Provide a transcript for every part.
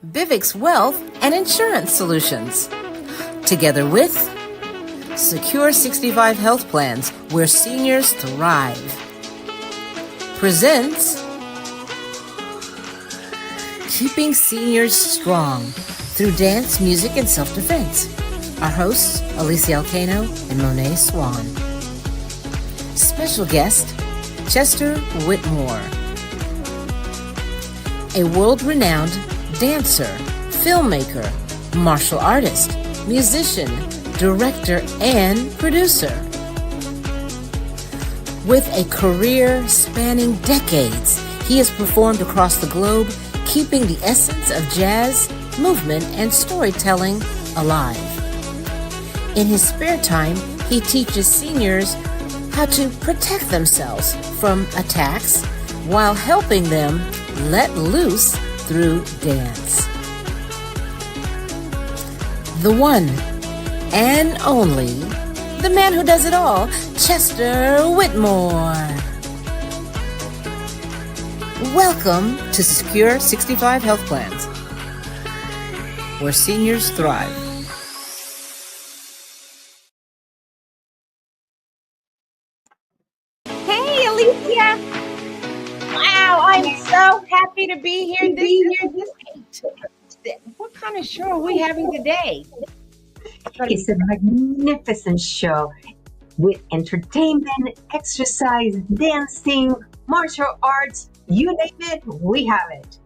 Vivek's Wealth and Insurance Solutions. Together with Secure 65 Health Plans, where seniors thrive. Presents Keeping Seniors Strong through Dance, Music, and Self-Defense. Our hosts, Alicia Alcano and Monet Swan. Special guest, Chester Whitmore. A world-renowned dancer, filmmaker, martial artist, musician, director, and producer. With a career spanning decades, he has performed across the globe, keeping the essence of jazz, movement, and storytelling alive. In his spare time, he teaches seniors how to protect themselves from attacks while helping them let loose through dance. The one and only, the man who does it all, Chester Whitmore. Welcome to Secure 65 Health Plans, where seniors thrive. Hey, Alicia. Wow, I'm so happy to be here. What kind of show are we having today? It's a magnificent show with entertainment, exercise, dancing, martial arts, you name it, we have it.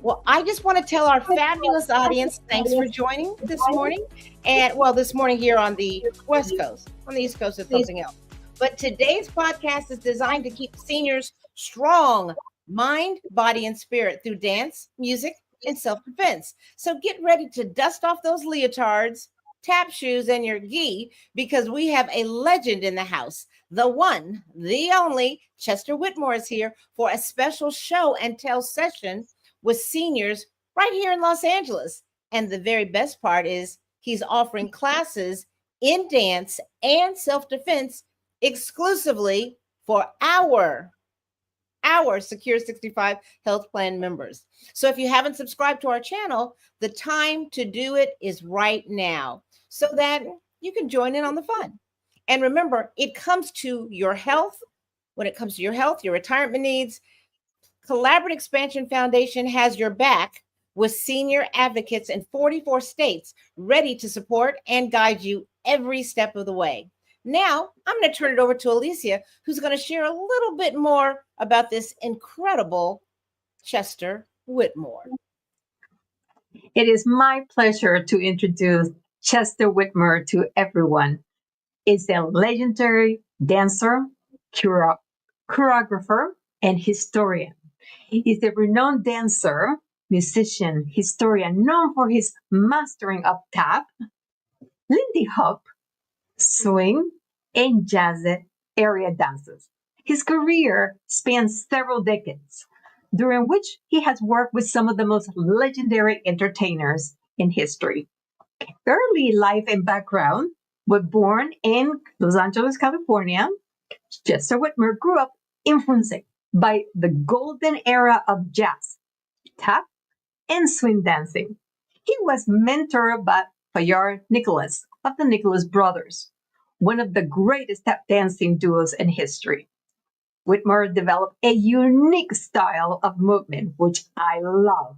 Well, I just want to tell our fabulous audience, thanks for joining this morning. And this morning here on the West Coast. On the East Coast is something else. But today's podcast is designed to keep seniors strong, mind, body, and spirit through dance, music, and self-defense. So get ready to dust off those leotards, tap shoes, and your gi, because we have a legend in the house. The one, the only, Chester Whitmore is here for a special show and tell session with seniors right here in Los Angeles. And the very best part is he's offering classes in dance and self-defense exclusively for our Secure 65 Health Plan members. So if you haven't subscribed to our channel, the time to do it is right now so that you can join in on the fun. And remember, it comes to your health. When it comes to your health, your retirement needs, Collaborative Expansion Foundation has your back with senior advocates in 44 states ready to support and guide you every step of the way. Now, I'm going to turn it over to Alicia, who's going to share a little bit more about this incredible Chester Whitmore. It is my pleasure to introduce Chester Whitmore to everyone. He's a legendary dancer, choreographer, and historian. He's a renowned dancer, musician, historian, known for his mastering of tap, Lindy Hop, swing, and jazz area dances. His career spans several decades, during which he has worked with some of the most legendary entertainers in history. Early life and background was born in Los Angeles, California. Chester Whitmore grew up influenced by the golden era of jazz, tap, and swing dancing. He was mentored by Fayard Nicholas of the Nicholas Brothers, one of the greatest tap dancing duos in history. Whitmore developed a unique style of movement, which I love,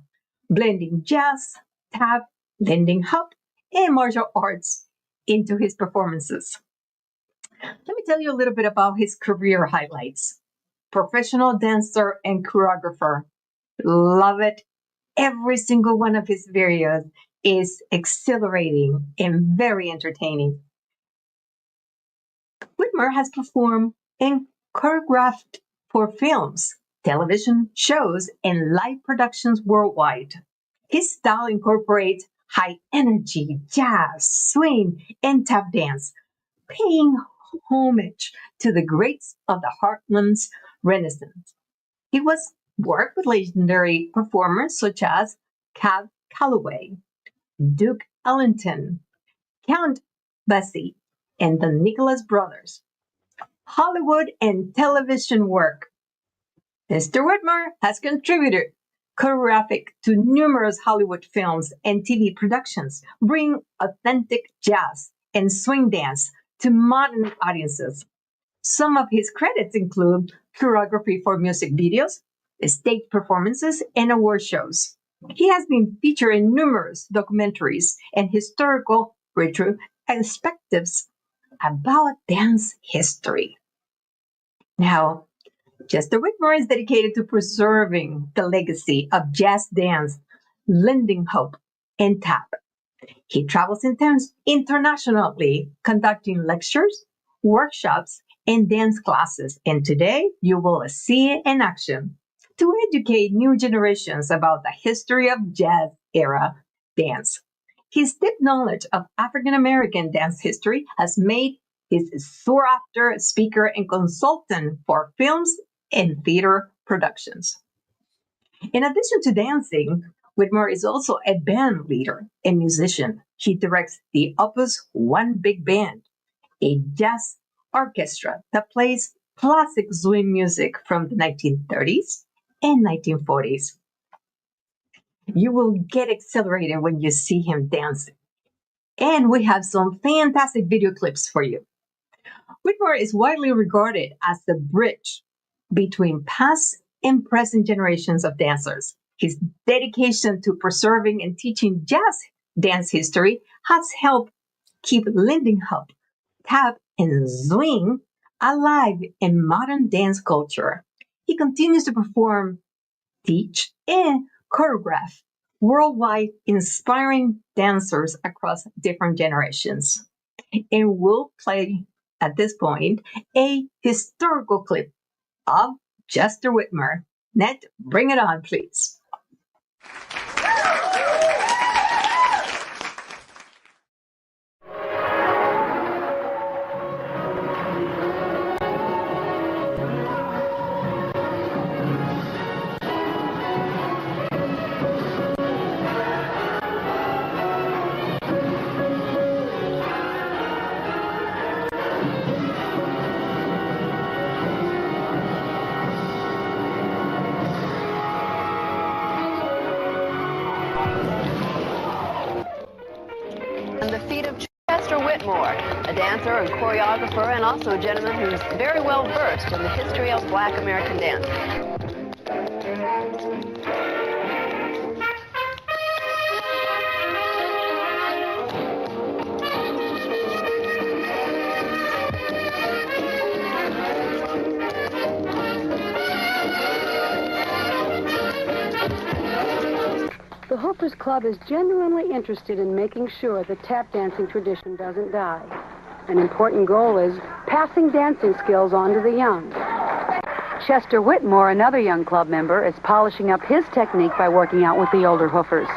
blending jazz, tap, Lindy Hop, and martial arts into his performances. Let me tell you a little bit about his career highlights. Professional dancer and choreographer. Love it. Every single one of his videos is exhilarating and very entertaining. Whitmore has performed and choreographed for films, television shows, and live productions worldwide. His style incorporates high energy, jazz, swing, and tap dance, paying homage to the greats of the Heartland's Renaissance. He was worked with legendary performers such as Cab Calloway, Duke Ellington, Count Basie, and the Nicholas Brothers. Hollywood and television work. Mr. Whitmore has contributed choreographed to numerous Hollywood films and TV productions, bring authentic jazz and swing dance to modern audiences. Some of his credits include choreography for music videos, stage performances, and award shows. He has been featured in numerous documentaries and historical retrospectives about dance history. Now, Chester Whitmore is dedicated to preserving the legacy of jazz dance, Lindy Hop, and tap. He travels internationally, conducting lectures, workshops, and dance classes. And today, you will see it in action to educate new generations about the history of jazz era dance. His deep knowledge of African American dance history has made him a sought-after speaker and consultant for films and theater productions. In addition to dancing, Whitmore is also a band leader and musician. He directs the Opus One Big Band, a jazz orchestra that plays classic swing music from the 1930s and 1940s. You will get exhilarated when you see him dancing. And we have some fantastic video clips for you. Whitmore is widely regarded as the bridge between past and present generations of dancers. His dedication to preserving and teaching jazz dance history has helped keep Lindy Hop, tap, and swing alive in modern dance culture. He continues to perform, teach, and choreograph worldwide, inspiring dancers across different generations. And we'll play at this point a historical clip of Chester Whitmore. Ned, bring it on, please. And the feet of Chester Whitmore, a dancer and choreographer, and also a gentleman who's very well versed in the history of Black American dance. The Hoopers Club is genuinely interested in making sure the tap dancing tradition doesn't die. An important goal is passing dancing skills on to the young. Chester Whitmore, another young club member, is polishing up his technique by working out with the older Hoofers.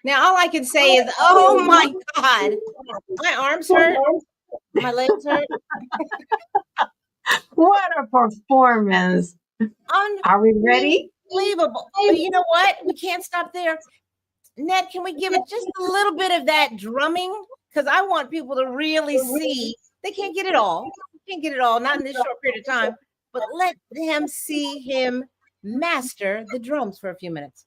Now, all I can say is, oh my God, my arms hurt, my legs hurt. What a performance. Are we ready? Unbelievable. But you know what? We can't stop there. Ned, can we give it just a little bit of that drumming? Because I want people to really see. They can't get it all. Can't get it all, not in this short period of time. But let them see him master the drums for a few minutes.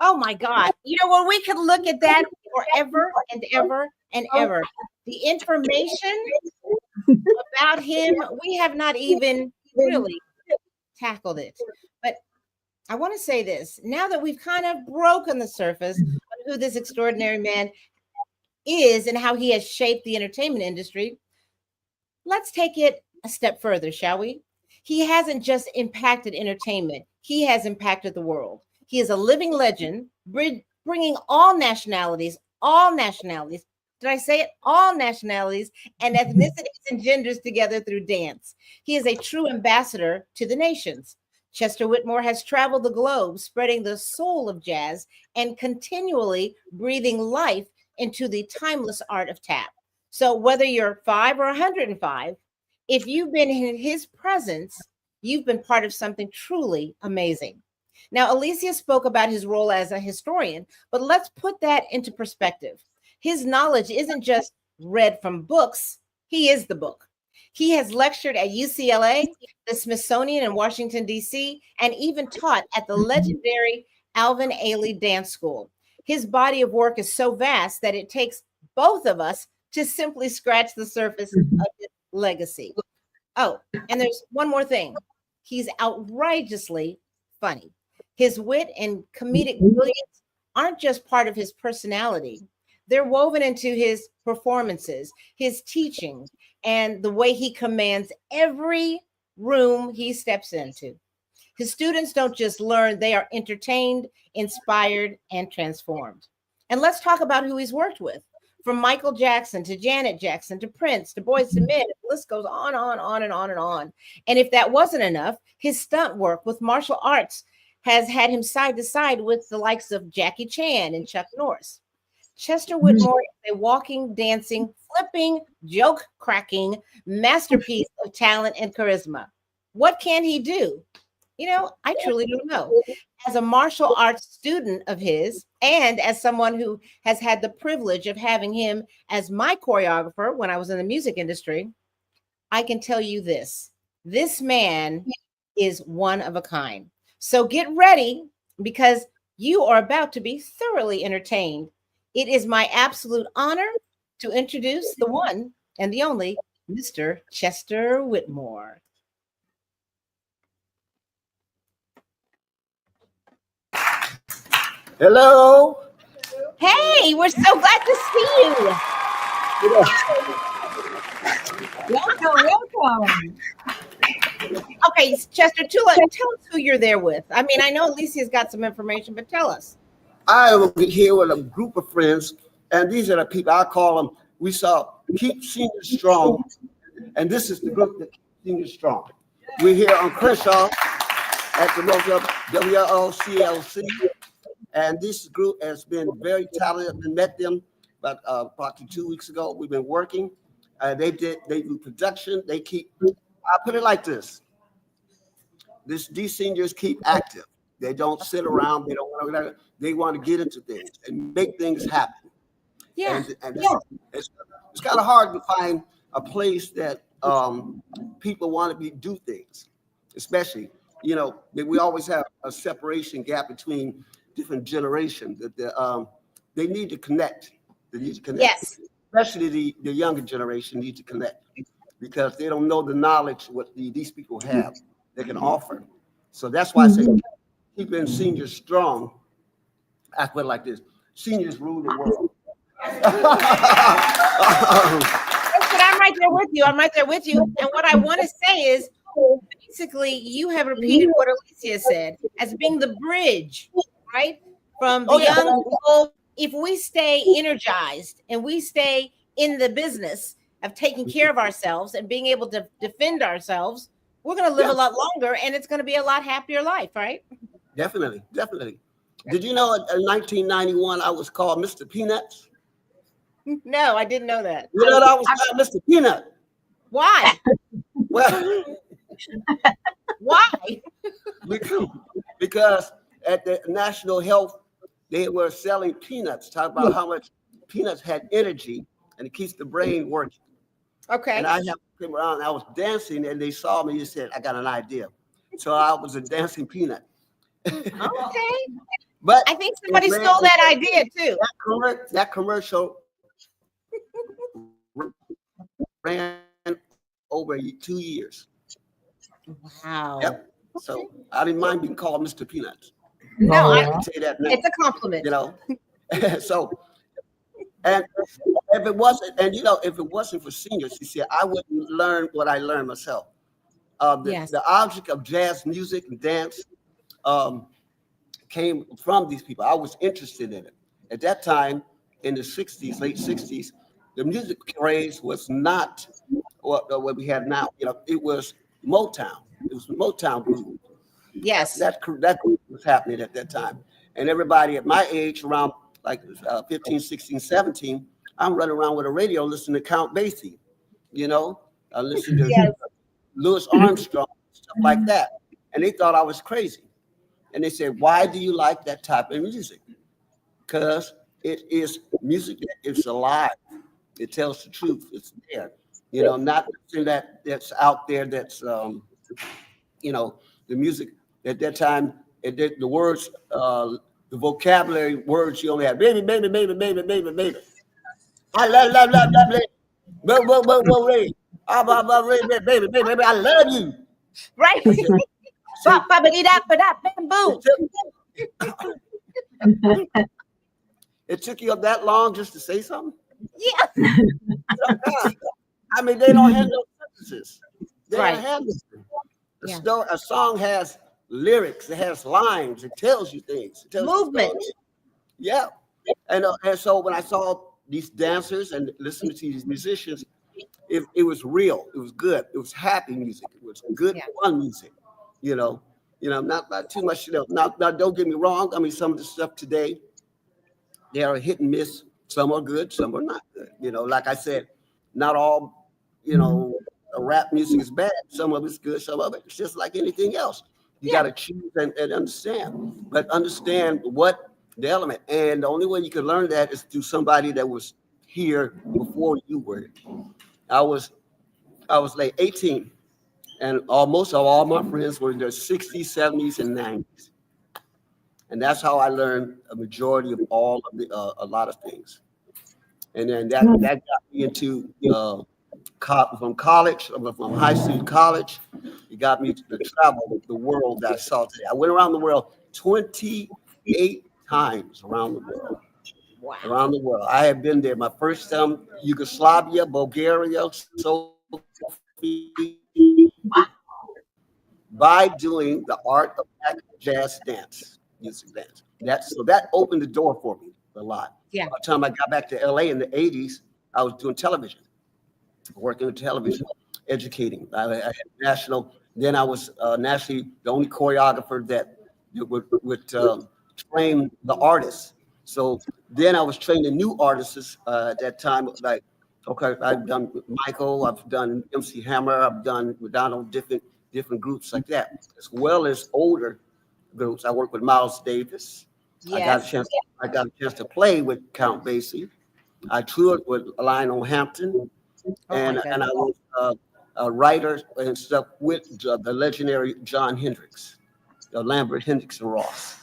Oh my God. You know what? We could look at that forever and ever and ever. The information about him, we have not even really tackled it. But I want to say this now that we've kind of broken the surface of who this extraordinary man is and how he has shaped the entertainment industry, let's take it a step further, shall we? He hasn't just impacted entertainment, he has impacted the world. He is a living legend, bringing all nationalities, did I say it? All nationalities and ethnicities and genders together through dance. He is a true ambassador to the nations. Chester Whitmore has traveled the globe, spreading the soul of jazz and continually breathing life into the timeless art of tap. So whether you're 5 or 105, if you've been in his presence, you've been part of something truly amazing. Now, Alicia spoke about his role as a historian, but let's put that into perspective. His knowledge isn't just read from books, he is the book. He has lectured at UCLA, the Smithsonian in Washington, D.C., and even taught at the legendary Alvin Ailey Dance School. His body of work is so vast that it takes both of us to simply scratch the surface of his legacy. Oh, and there's one more thing. He's outrageously funny. His wit and comedic brilliance aren't just part of his personality. They're woven into his performances, his teaching, and the way he commands every room he steps into. His students don't just learn, they are entertained, inspired, and transformed. And let's talk about who he's worked with. From Michael Jackson to Janet Jackson to Prince to Boyz II Men, the list goes on and on and on. And if that wasn't enough, his stunt work with martial arts has had him side to side with the likes of Jackie Chan and Chuck Norris. Chester Whitmore is a walking, dancing, flipping, joke cracking masterpiece of talent and charisma. What can he do? You know, I truly don't know. As a martial arts student of his, and as someone who has had the privilege of having him as my choreographer when I was in the music industry, I can tell you this. This man is one of a kind. So get ready because you are about to be thoroughly entertained. It is my absolute honor to introduce the one and the only Mr. Chester Whitmore. Hello. Hey, we're so glad to see you. Welcome. Okay, Chester, tell us who you're there with. I mean, I know Alicia's got some information, but tell us. I am here with a group of friends, and these are the people I call them. We saw Keep Seniors Strong, and this is the group that keeps Seniors Strong. We're here on Crenshaw at the local WLCLC, and this group has been very talented. We met them about approximately 2 weeks ago. We've been working. They do production. They keep. I put it like this. These seniors keep active. They don't sit around. They don't want to. They want to get into things and make things happen. Yeah. And it's kind of hard to find a place that people want to do things, especially, we always have a separation gap between different generations that they need to connect. They need to connect. Yes. Especially the younger generation need to connect because they don't know the knowledge what these people have they can offer. So that's why I say keeping seniors strong. I put it like this: seniors rule the world. Listen, I'm right there with you. And what I want to say is, basically, you have repeated what Alicia said as being the bridge, right? From the young to old. If we stay energized and we stay in the business of taking care of ourselves and being able to defend ourselves, we're going to live a lot longer, and it's going to be a lot happier life, right? Definitely. Did you know in 1991 I was called Mr. Peanuts? No, I didn't know that. You know I was called Mr. Peanut. Why? Well, Why? because at the National Health, they were selling peanuts, talking about how much peanuts had energy and it keeps the brain working. Okay. And I came around and I was dancing and they saw me and said, I got an idea. So I was a dancing peanut. Okay. But I think somebody stole that idea too. That commercial ran over 2 years. Wow. Yep. So I didn't mind being called Mr. Peanuts. No, I can say that now. It's a compliment. So, and if it wasn't for seniors, you see, I wouldn't learn what I learned myself. The object of jazz music and dance came from these people. I was interested in it. At that time, in the 60s, late 60s, the music craze was not what we have now. It was Motown. It was the Motown group. Yes. That was happening at that time. And everybody at my age, around like 15, 16, 17, I'm running around with a radio listening to Count Basie, I listened to Louis Armstrong, stuff like that. And they thought I was crazy. And they said, why do you like that type of music? Because it is music that is alive. It tells the truth. It's there. Not something that's out there that's, the music at that time, the words, the vocabulary words you only had, baby, baby, baby, baby, baby, baby. I love, baby. Baby, baby, I love you. Right. It took you that long just to say something? Yeah. I mean, they don't have no sentences. They Right. don't have this. A song has lyrics. It has lines. It tells you things. It tells Movement. Yeah. And so when I saw these dancers and listened to these musicians, it was real. It was good. It was happy music. It was good, fun music. Not too much. Now, don't get me wrong. I mean, some of the stuff today, they are hit and miss. Some are good, some are not good. Like I said, not all, rap music is bad. Some of it's good, some of it's just like anything else. You got to choose and understand, but understand what the element. And the only way you can learn that is through somebody that was here before you were. I was like 18, and almost all my friends were in their 60s, 70s, and 90s. And that's how I learned a majority of all of a lot of things. And then that got me into from college, from high school to college. It got me to travel the world that I saw today. I went around the world 28 times around the world. Wow. Around the world. I have been there. My first time, Yugoslavia, Bulgaria, Sophia, by doing the art of jazz dance, music dance. That opened the door for me a lot. Yeah. By the time I got back to LA in the 80s, I was doing television, working with television, educating. I had national. Then I was nationally the only choreographer that would train the artists. So then I was training new artists at that time. Like, okay, I've done with Michael, I've done MC Hammer, I've done with Donald, different groups like that, as well as older groups. I worked with Miles Davis. Yes. I got a chance to play with Count Basie. I toured with Lionel Hampton, and I was a writer and stuff with the legendary John Hendricks, Lambert, Hendricks, and Ross.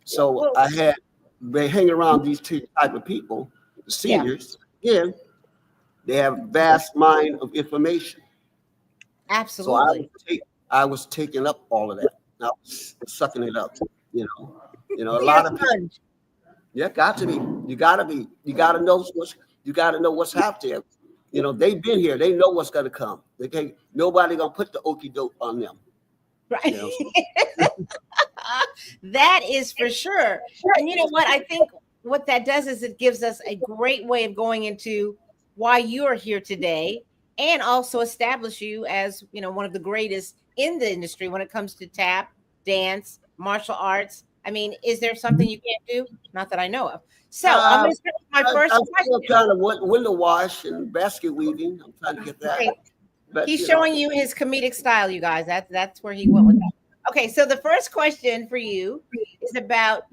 So I had been hanging around these two type of people, the seniors. Again, they have vast mind of information. Absolutely. So I was taking up all of that. I was sucking it up. A lot of people. Yeah, got to be. You gotta be. You gotta know what's out there. They've been here. They know what's gonna come. Nobody gonna put the okie doke on them. Right. That is for sure. And you know what? I think what that does is it gives us a great way of going into why you are here today, and also establish you as, one of the greatest in the industry when it comes to tap, dance, martial arts. I mean, is there something you can't do? Not that I know of. So I'm going to start with my first question. I'm kind of window wash and basket weaving. I'm trying to get that. Okay. But, he's showing you his comedic style, you guys. That's where he went with that. Okay, so the first question for you is about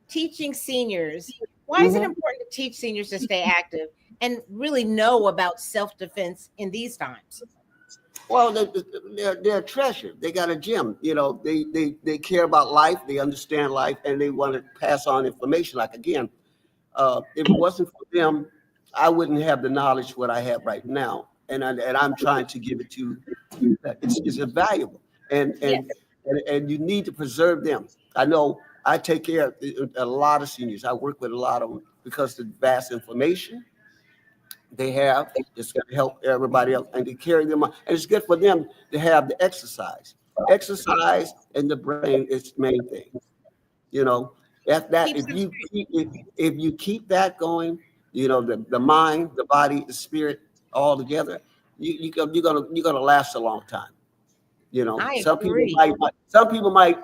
teaching seniors. Why is it important to teach seniors to stay active and really know about self-defense in these times? Well, they're a treasure. They got a gem. They care about life. They understand life, and they want to pass on information. Like, again, if it wasn't for them, I wouldn't have the knowledge what I have right now. And I'm trying to give it to you. It's invaluable, and you need to preserve them. I know I take care of a lot of seniors. I work with a lot of them because the vast information they have, it's going to help everybody else, and to carry them on. And it's good for them to have the exercise. Exercise and the brain is the main thing. If you keep that going, the mind, the body, the spirit all together, you're gonna last a long time. Some people might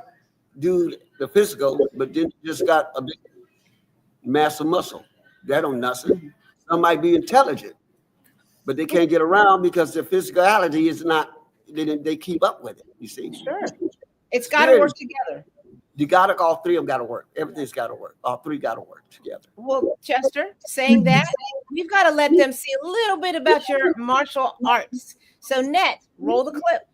do the physical, but then just got a big mass of muscle. That don't nothing. Some might be intelligent, but they can't get around because their physicality is not. They keep up with it. You see, sure, it's got to work together. All three of them got to work. Everything's got to work. All three got to work together. Well, Chester, saying that, we've got to let them see a little bit about your martial arts. So, Net, roll the clip.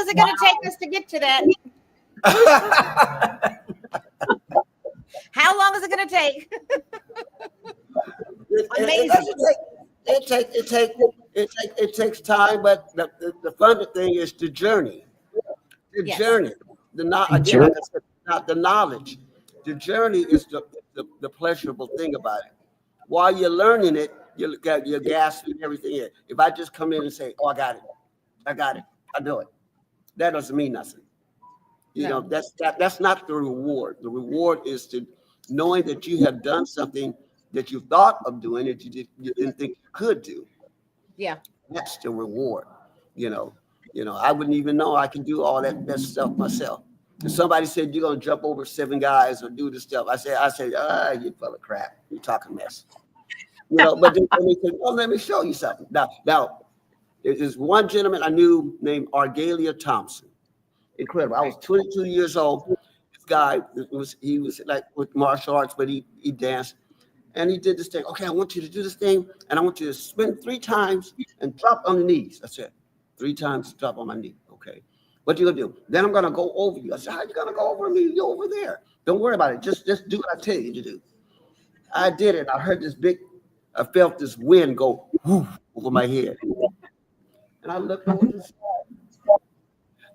is it going to take us to get to that? How long is it going to take? Amazing. It takes time, but the fun thing is the journey. The journey. Not the knowledge. The journey is the pleasurable thing about it. While you're learning it, you're gasping everything in. If I just come in and say, "Oh, I got it, I know it," that doesn't mean nothing. You know, that's not the reward. The reward is to knowing that you have done something that you thought of doing that you didn't think you could do. Yeah, that's the reward. You know, I wouldn't even know I can do all that stuff myself. If somebody said you're gonna jump over 7 guys or do this stuff, I say, you full of crap. You're talking mess. You know, but then they say, well, let me show you something. Now, there's one gentleman I knew named Argalia Thompson. Incredible. I was 22 years old. This guy he was like with martial arts, but he danced. And he did this thing. Okay, I want you to do this thing, and I want you to spin 3 times and drop on the knees. That's it. 3 times, drop on my knee. Okay. What you gonna do? Then I'm gonna go over you. I said, how you gonna go over me? You're over there. Don't worry about it. Just do what I tell you to do. I did it. I heard I felt this wind go whoosh, over my head. And I looked over this.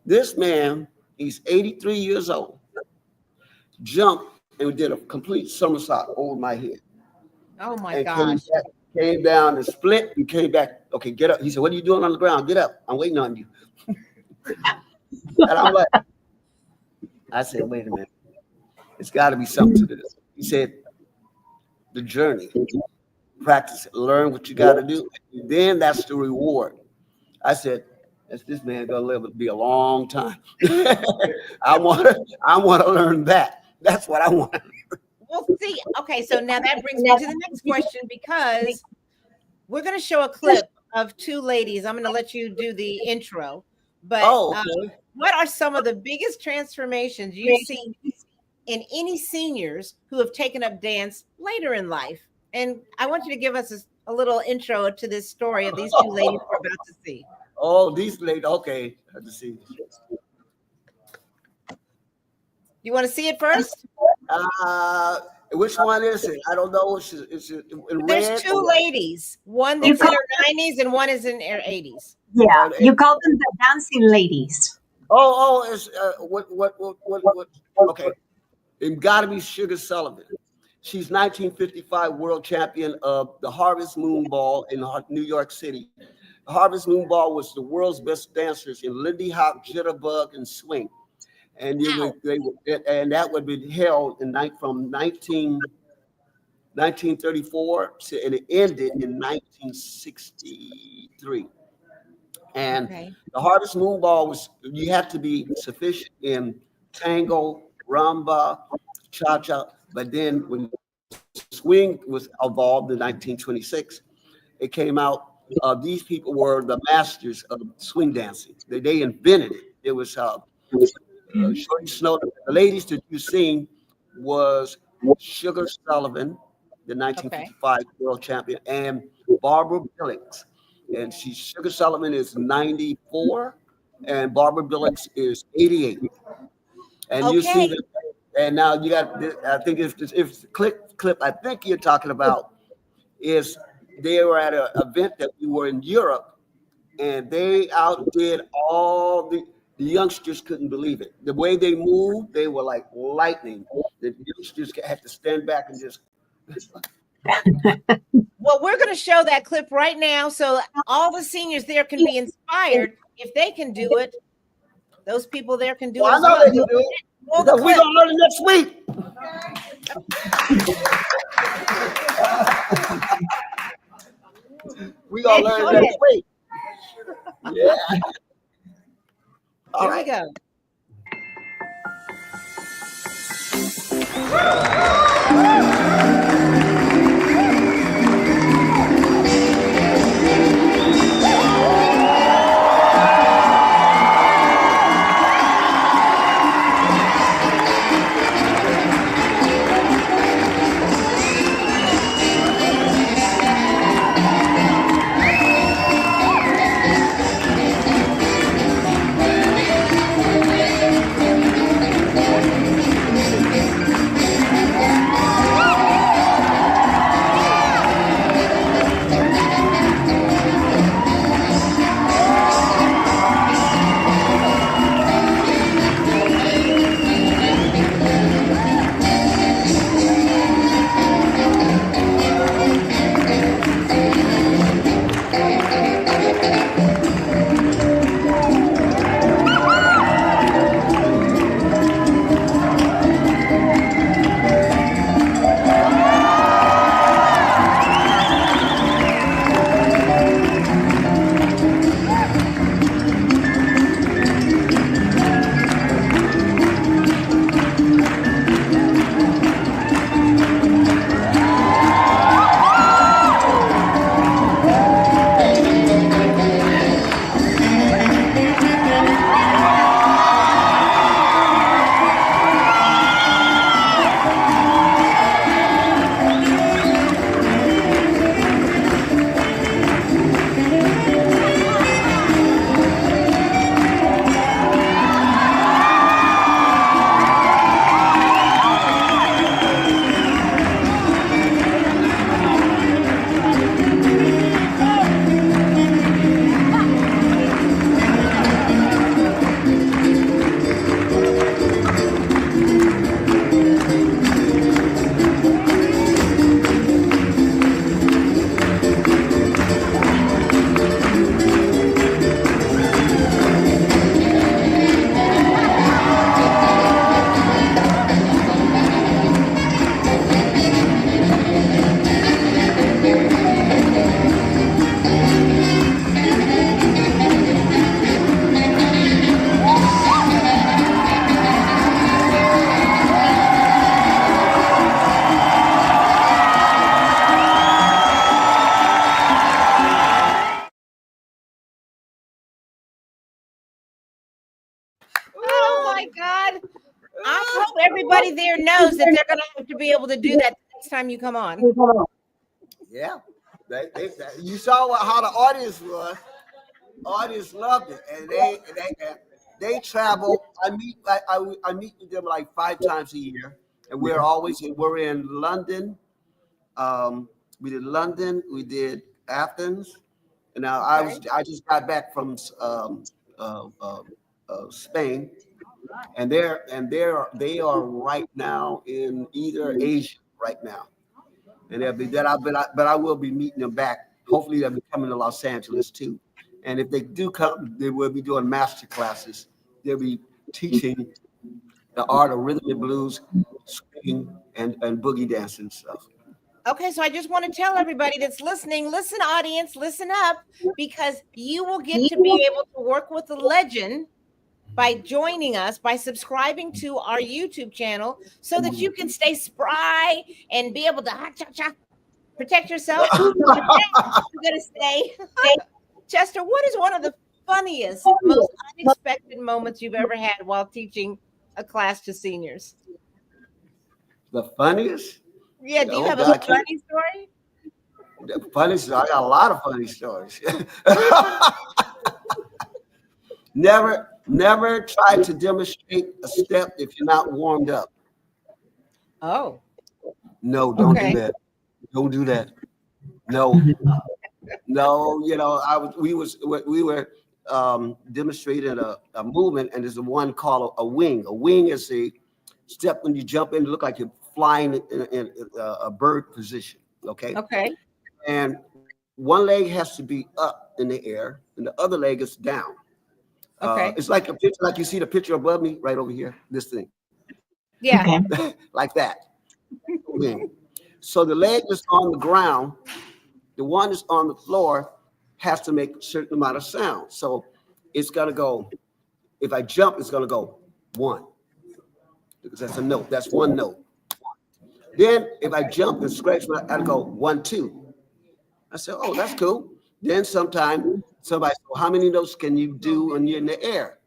This man, he's 83 years old, jumped and did a complete somersault over my head. Oh my gosh. Came down and split and came back. Okay, get up. He said, what are you doing on the ground? Get up. I'm waiting on you. And I'm like, I said, wait a minute. It's got to be something to this. He said, the journey. Practice it. Learn what you got to do. And then that's the reward. I said, this man gonna live to be a long time. I want to learn that. That's what I want. Well, see, okay, so now that brings me to the next question, because we're going to show a clip of 2 ladies. I'm going to let you do the intro, but what are some of the biggest transformations you see in any seniors who have taken up dance later in life? And I want you to give us a little intro to this story of these 2 ladies we're about to see. Oh, these ladies, okay. I have to see. You want to see it first? Which one is it? I don't know. Is it in red? There's 2 ladies. One that's in her 90s and one is in her 80s. Yeah, you call them the dancing ladies. It's what? Okay, it got to be Sugar Sullivan. She's 1955 world champion of the Harvest Moon Ball in New York City. The Harvest Moon Ball was the world's best dancers in Lindy Hop, Jitterbug, and Swing. And and that would be held from 1934 and it ended in 1963. And the Harvest Moon Ball you had to be sufficient in tango, rumba, cha-cha. But then when swing was evolved in 1926, it came out. These people were the masters of swing dancing. They invented it. It was Shorty Snow. The ladies that you seen was Sugar Sullivan, the 1955 world champion, and Barbara Billings. And Sugar Sullivan is 94, and Barbara Billings is 88. And you see that. And now you got. I think if the clip I think you're talking about is they were at an event that we were in Europe, and they outdid all the youngsters. Couldn't believe it. The way they moved, they were like lightning. The youngsters had to stand back and just. Well, we're going to show that clip right now, so all the seniors there can be inspired. If they can do it, those people there can do it. I know they can do it. We're going to learn it next week. We're going to learn it next week. Yeah. All right. Here we go. I hope everybody there knows that they're going to have to be able to do that the next time you come on. Yeah, you saw how the audience was. Audience loved it, and they travel. I meet with them like 5 times a year, and we're in London. We did London, we did Athens, and now I just got back from uh, uh, Spain, and they are right now in either Asia right now, and they'll be that but I will be meeting them back. Hopefully, they'll be coming to Los Angeles too, and if they do come, they will be doing master classes. They'll be teaching the art of rhythm and blues, swing, and boogie dancing and stuff. Okay, so I just want to tell everybody that's listening, listen, audience, listen up, because you will get to be able to work with the legend by joining us, by subscribing to our YouTube channel, so that you can stay spry and be able to protect yourself. I'm going to say, Chester, what is one of the funniest, most unexpected moments you've ever had while teaching a class to seniors? The funniest? Yeah, do you have a funny story? The funniest, I got a lot of funny stories. Never try to demonstrate a step if you're not warmed up. Oh. No, don't do that. Don't do that. No. No, we were demonstrating a movement, and there's a one called a wing. A wing is a step when you jump in, it look like you're flying in a bird position. Okay. Okay. And one leg has to be up in the air, and the other leg is down. Okay. It's like a picture, like you see the picture above me, right over here. This thing. Yeah. Like that. Wing. So the leg is on the ground. The one that's on the floor has to make a certain amount of sound. So it's gonna go. If I jump, it's gonna go 1. Because that's a note. That's one note. Then if I jump and scratch, I'll go 1, 2. I said, oh, that's cool. Then sometime somebody said, well, how many notes can you do when you're in the air?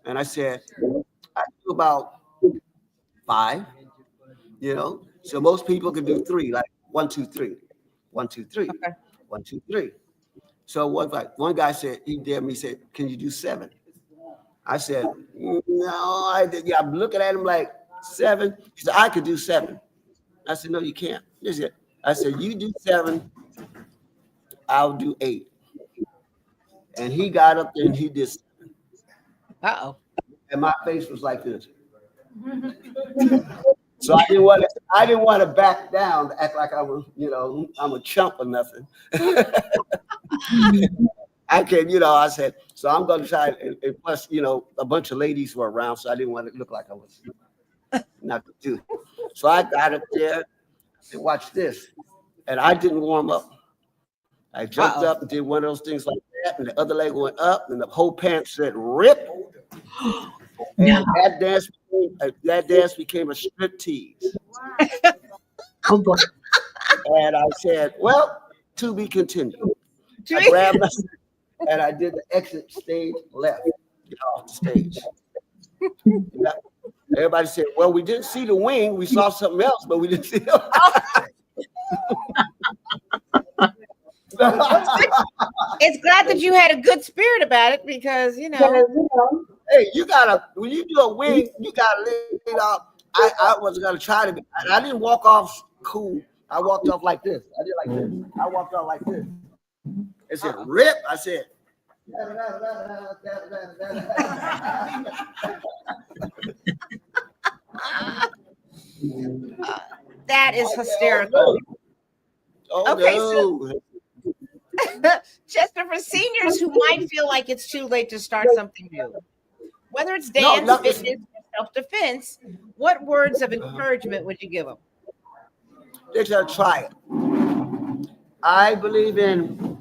And I said, I do about 5, So most people can do 3, like 1, 2, 3. 1, 2, 3. Okay. 1, 2, 3. So one guy said, he dared me, said, can you do 7? I said, no, I'm looking at him like 7. He said, I could do 7. I said, no, you can't. He said, I said, you do 7, I'll do 8. And he got up there and he did 7. Uh-oh. And my face was like this. So I didn't want to back down, act like I was, I'm a chump or nothing. I can, I said, so I'm going to try, and plus, a bunch of ladies were around, so I didn't want to look like I was not to do. So I got up there and watched this, and I didn't warm up. I jumped up and did one of those things like that, and the other leg went up, and the whole pants said rip. And that dance became a strip tease. Oh boy. And I said, well, to be continued. I grabbed myself and I did the exit stage left, get off the stage. Yeah. Everybody said, well, we didn't see the wing. We saw something else, but we didn't see it. It's glad that you had a good spirit about it because, Hey, when you do a wing, you gotta leave it off. I wasn't gonna try to be, I didn't walk off cool. I walked off like this. I did like this. I walked off like this. It said rip. I said. That is hysterical. Oh, Okay, no. so Chester, for seniors who might feel like it's too late to start something new, whether it's dance, fitness, or self-defense, what words of encouragement would you give them? They should try it. I believe in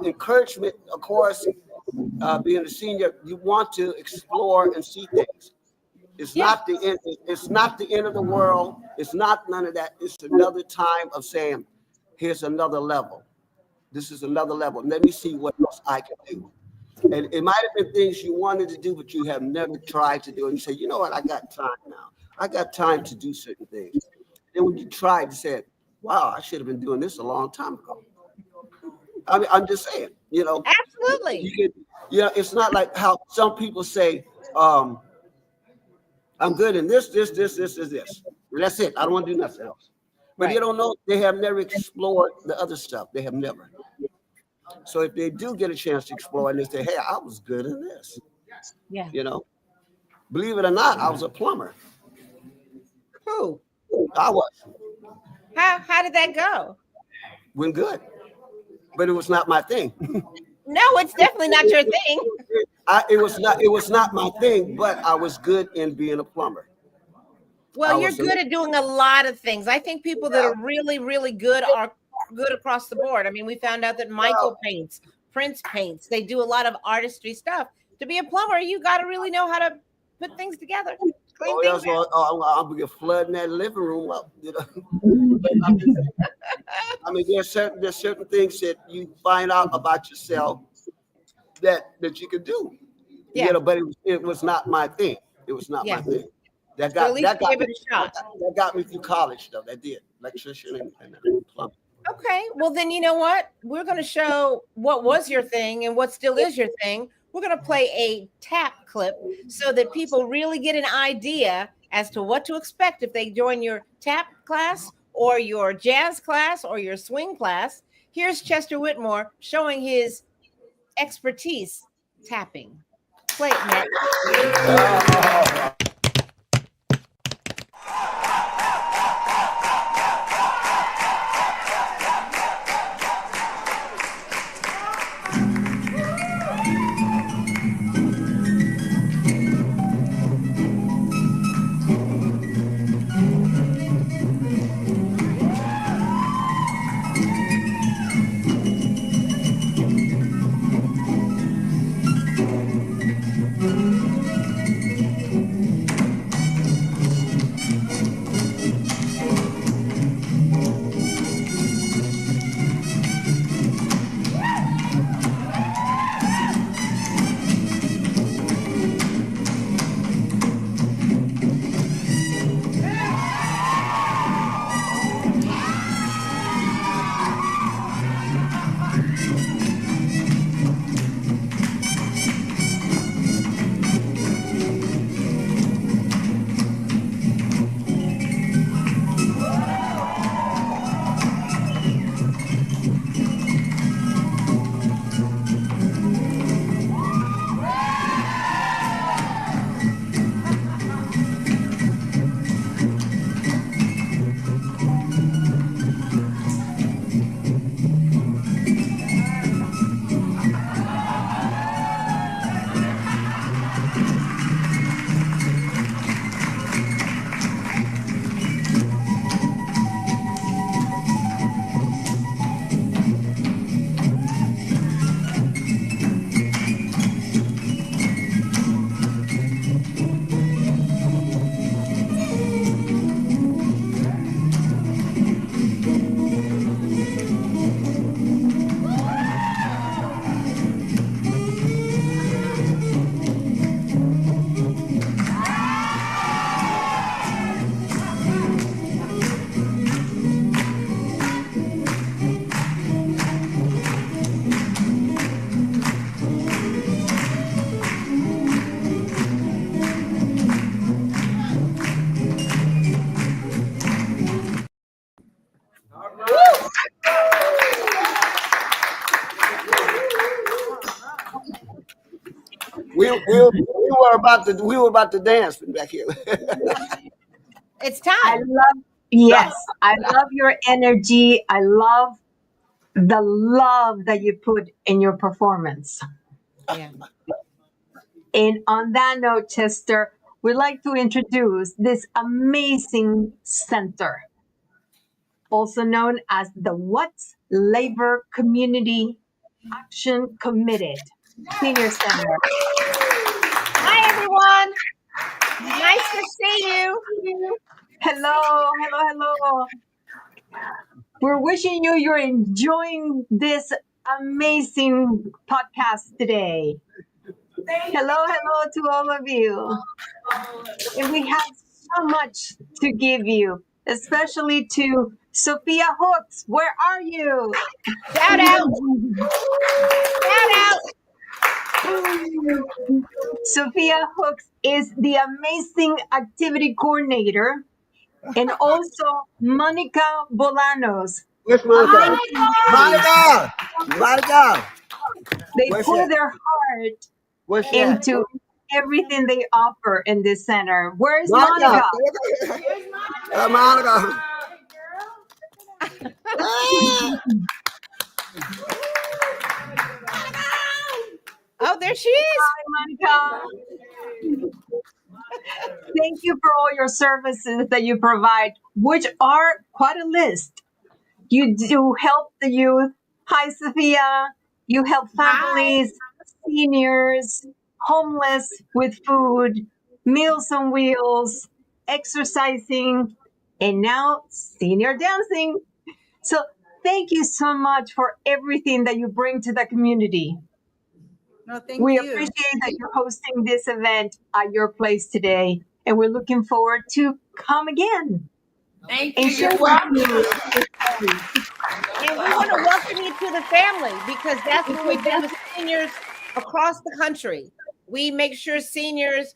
encouragement. Of course, being a senior, you want to explore and see things. It's not the end. It's not the end of the world. It's not none of that. It's another time of saying, "Here's another level. This is another level. Let me see what else I can do." And it might have been things you wanted to do, but you have never tried to do. And you say, you know what, I got time now. I got time to do certain things. Then when you tried, you said, wow, I should have been doing this a long time ago. I mean, I'm just saying, Absolutely. it's not like how some people say, I'm good in this. And that's it. I don't want to do nothing else. But Right. you don't know, they have never explored the other stuff. They have never. So if they do get a chance to explore and they say, hey, I was good in this, Yeah. believe it or not, I was a plumber. Who? I was. How did that go? Went good. But it was not my thing. No, it's definitely not your thing. It was not my thing, but I was good in being a plumber. Well, you're good at doing a lot of things. I think people that are really, really good are good across the board. I mean, we found out that Michael paints, Prince paints. They do a lot of artistry stuff. To be a plumber, you got to really know how to put things together. I'm gonna flooding that living room up. I mean, there's certain things that you find out about yourself that you can do. Yeah. But it was not my thing. It was not my thing. That got give it a shot. That got me through college, though. That did. Electrician and plumbing. Okay. Well, then you know what? We're going to show what was your thing and what still is your thing. We're going to play a tap clip so that people really get an idea as to what to expect if they join your tap class or your jazz class or your swing class. Here's Chester Whitmore showing his expertise tapping. Play it, Matt. We were about to dance back here. It's time. I love your energy. I love the love that you put in your performance. Yeah. And on that note, Chester, we'd like to introduce this amazing center, also known as the Watts Labor Community Action Committed Senior Center. Hi, everyone. Nice to see you. Hello. We're wishing you're enjoying this amazing podcast today. Hello to all of you. And we have so much to give you, especially to Sophia Hooks. Where are you? Shout out. Shout out. Sophia Hooks is the amazing activity coordinator, and also Monica Bolanos. Where's Monica? Monica! Monica! They Where's pour that? their heart Where's that? into everything they offer in this center. Where's Monica! Monica? Monica! Oh, there she is. Hi, Monica. Thank you for all your services that you provide, which are quite a list. You do help the youth. Hi, Sophia. You help families, seniors, homeless with food, Meals on Wheels, exercising, and now senior dancing. So thank you so much for everything that you bring to the community. No, thank We you. appreciate that you're hosting this event at your place today, and we're looking forward to come again. Thank And you. share with you. And we want to welcome you to the family because that's what we do with seniors across the country. We make sure seniors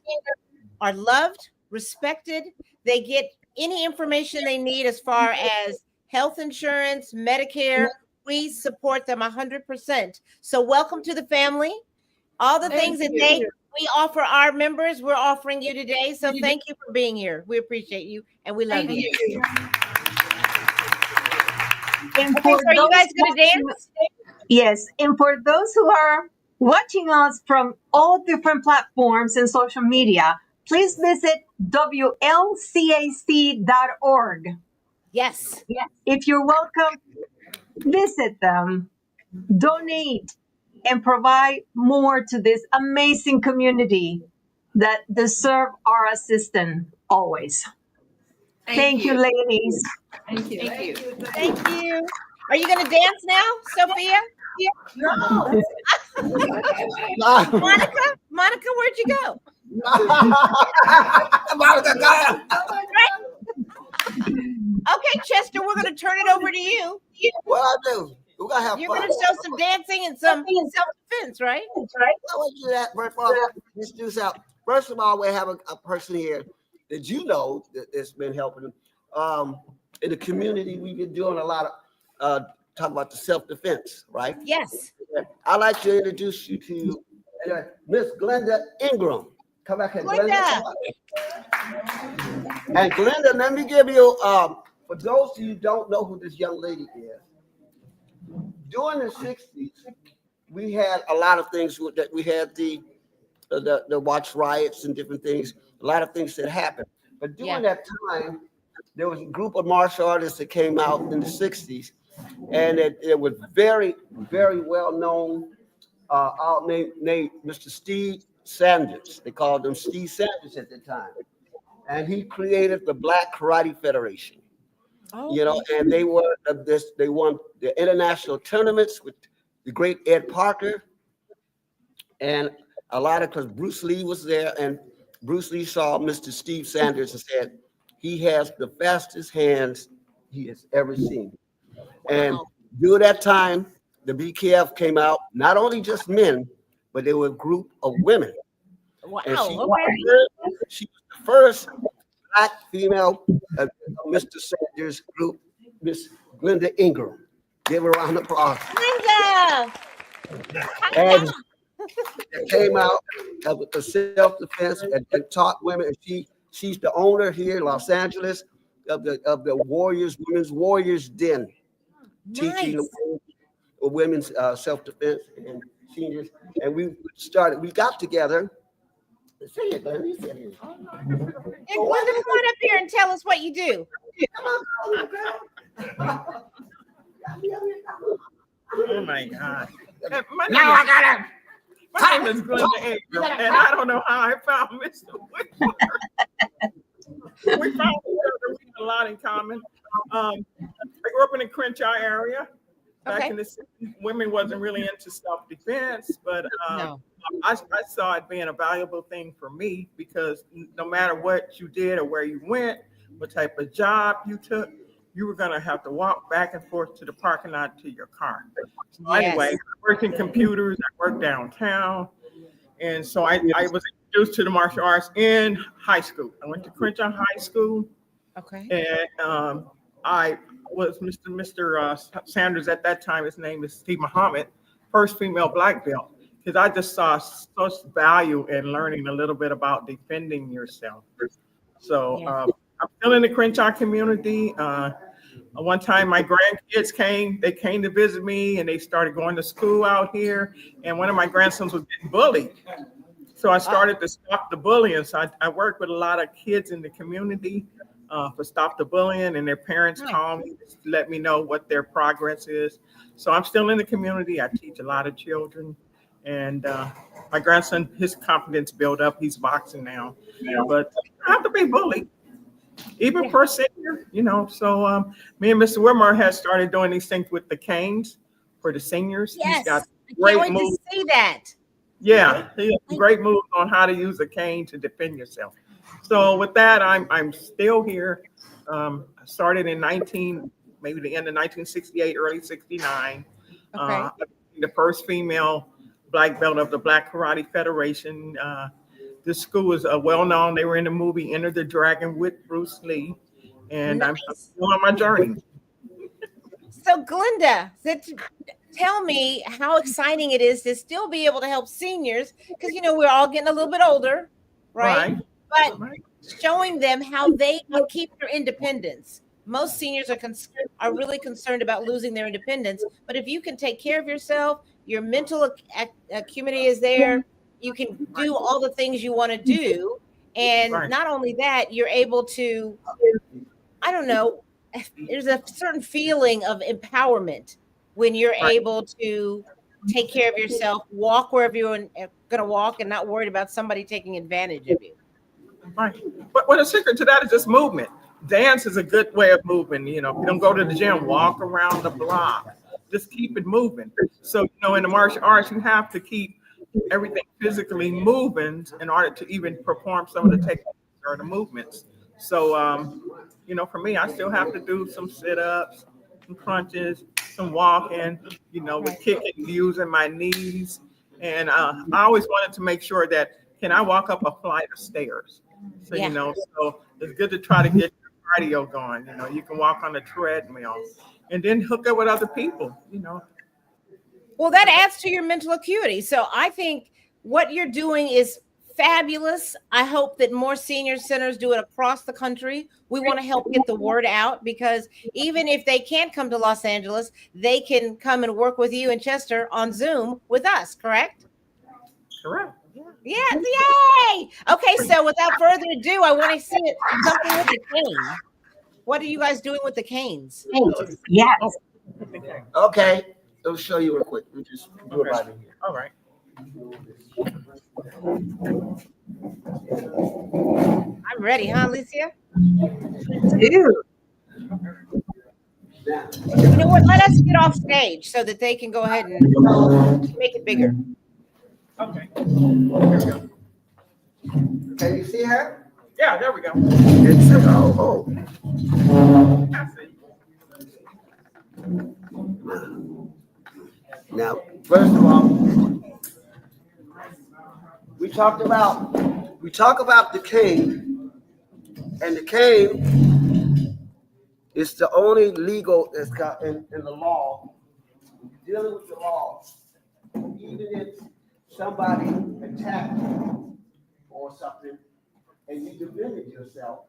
are loved, respected. They get any information they need as far as health insurance, Medicare. We support them 100%. So welcome to the family. All the things that we offer our members, we're offering you today. So thank you for being here. We appreciate you and we love you. And Okay, so are you guys going to watching- dance? Yes, and for those who are watching us from all different platforms and social media, please visit WLCAC.org. Yes. If you're welcome, visit them, donate, and provide more to this amazing community that deserve our assistance always. Thank you, ladies. Thank you. Thank you. Are you going to dance now, Sophia? No. Monica, where'd you go? Monica, go! Okay, Chester, we're going to turn it over to you. What I do? We're gonna have You're fun. going to show some dancing and some self-defense, right? I want to do that. First of all, we have a person here that you know that's been helping in the community. We've been doing a lot of talk about the self-defense, right? Yes. I'd like to introduce you to Miss Glenda Ingram. Come back here, Glenda. And Glenda, let me give you, for those of you who don't know who this young lady is, during the 60s, we had a lot of things that we had the watch riots and different things, a lot of things that happened. But during that time, there was a group of martial artists that came out in the 60s, and it was very, very well known, named Mr. Steve Sanders. They called him Steve Sanders at the time. And he created the Black Karate Federation. You know, and they won the international tournaments with the great Ed Parker, and a lot of, because Bruce Lee was there, and Bruce Lee saw Mr. Steve Sanders and said he has the fastest hands he has ever seen. And during that time, the BKF came out, not only just men, but they were a group of women. Wow. And she was the first Black female Mr. Sanders group, Miss Glenda Ingram. Give her a round of applause. Linda! And it came out with the self-defense and taught women. And she's the owner here in Los Angeles of the Women's Warriors Den, teaching the women's self-defense and seniors. And we got together. Say it, Glenda. You said it. Glenda, come on up here and tell us what you do. Oh my God. My name is Glenda Ingram, and I don't know how I found Mr. Whitmore. We found each other. We have a lot in common. I grew up in the Crenshaw area. Back in the 60s, women wasn't really into self-defense, but I I saw it being a valuable thing for me because no matter what you did or where you went, what type of job you took, you were going to have to walk back and forth to the parking lot to your car. So anyway, I worked in computers, I worked downtown. And so I was introduced to the martial arts in high school. I went to Crenshaw High School. Okay. And I was Mr. Sanders at that time. His name is Steve Muhammad, first female black belt. Because I just saw such value in learning a little bit about defending yourself. So I'm still in the Crenshaw community. One time my grandkids came to visit me and they started going to school out here. And one of my grandsons was getting bullied. So I started to stop the bullying. So I work with a lot of kids in the community for Stop the Bullying, and their parents call me to let me know what their progress is. So I'm still in the community. I teach a lot of children. And my grandson, his confidence built up. He's boxing now. But I have to be bullied, even for a senior, you know. So me and Mr. Whitmore has started doing these things with the canes for the seniors. Yes, He's got I can't wait to see that. Yeah, he has great moves on how to use a cane to defend yourself. So with that, I'm still here. I started in maybe the end of 1968, early 69. The first female black belt of the Black Karate Federation. This school is well known. They were in the movie Enter the Dragon with Bruce Lee, and I'm still on my journey. So Glenda, tell me how exciting it is to still be able to help seniors, because you know we're all getting a little bit older, right? But showing them how they can keep their independence. Most seniors are really concerned about losing their independence, but if you can take care of yourself, your mental acuity is there. You can do all the things you want to do, and not only that, you're able to, I don't know, there's a certain feeling of empowerment when you're able to take care of yourself, walk wherever you're going to walk, and not worried about somebody taking advantage of you. Right. But what a secret to that is just movement. Dance is a good way of moving. You know, if you don't go to the gym, walk around the block. Just keep it moving. So, you know, in the martial arts, you have to keep everything physically moving in order to even perform some of the techniques or the movements. So, you know, for me, I still have to do some sit-ups, some crunches, some walking, you know, with kicking, using my knees. And I always wanted to make sure that, can I walk up a flight of stairs? So, you know, so it's good to try to get your cardio going. You know, you can walk on the treadmill and then hook up with other people, you know. Well, that adds to your mental acuity. So I think what you're doing is fabulous. I hope that more senior centers do it across the country. We want to help get the word out, because even if they can't come to Los Angeles, they can come and work with you in Chester on Zoom with us, correct? Correct. Yeah, yay! Okay, so without further ado, I want to see something with the cane. What are you guys doing with the canes? Yes. Okay, I'll show you real quick. We just do it right in here. All right. I'm ready, huh, Alicia? Dude. You know what? Let us get off stage so that they can go ahead and make it bigger. Okay. Can you see her? Yeah, there we go. It's I see. Now, first of all, we talk about the cane, and the cane is the only legal that's got in the law. Dealing with the law, even if somebody attacked you or something, and you defended yourself,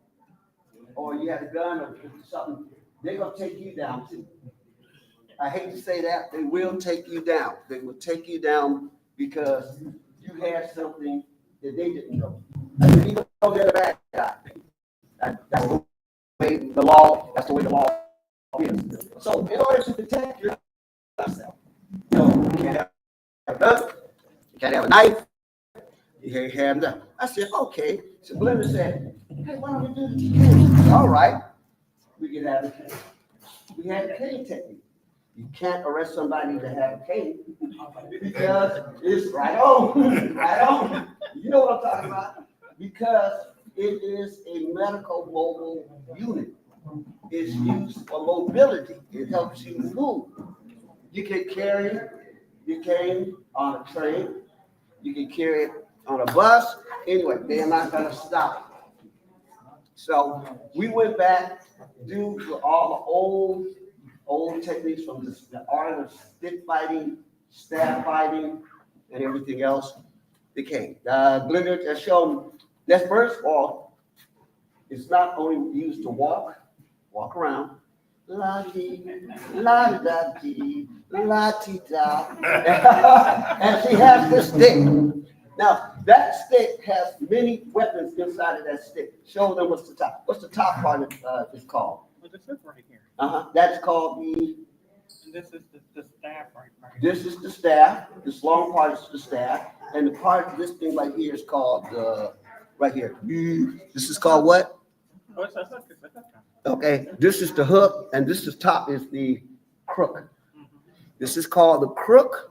or you had a gun or something, they're gonna take you down too. I hate to say that, they will take you down. They will take you down because you had something that they didn't know. I mean, even though they're the bad guy, that's the way the law. That's the way the law is. So, in order to protect yourself, you know, you can't have a gun, you can't have a knife, you can't have nothing. I said, okay. So Glenda said, hey, why don't we do the cane? All right, we can have the cane. We had the cane technique. You can't arrest somebody to have a cane because it's right on, right on. You know what I'm talking about? Because it is a medical mobile unit. It's used for mobility. It helps you move. You can carry your cane on a train. You can carry it on a bus. Anyway, they're not going to stop it. So we went back due to all the old techniques from the art of stick fighting, staff fighting, and everything else. The cane. Glenda has shown that first of all, it's not only used to walk around. La dee, la da dee, la ti da. And she has this stick. Now, that stick has many weapons inside of that stick. Show them what's the top. What's the top part is called? Well, this is right here. That's called the. This is the staff right This is the staff. This long part is the staff. And the part of this thing right here is called right here. This is called what? Oh, it's a hook. It's a hook. Okay, this is the hook, and this is top is the crook. This is called the crook,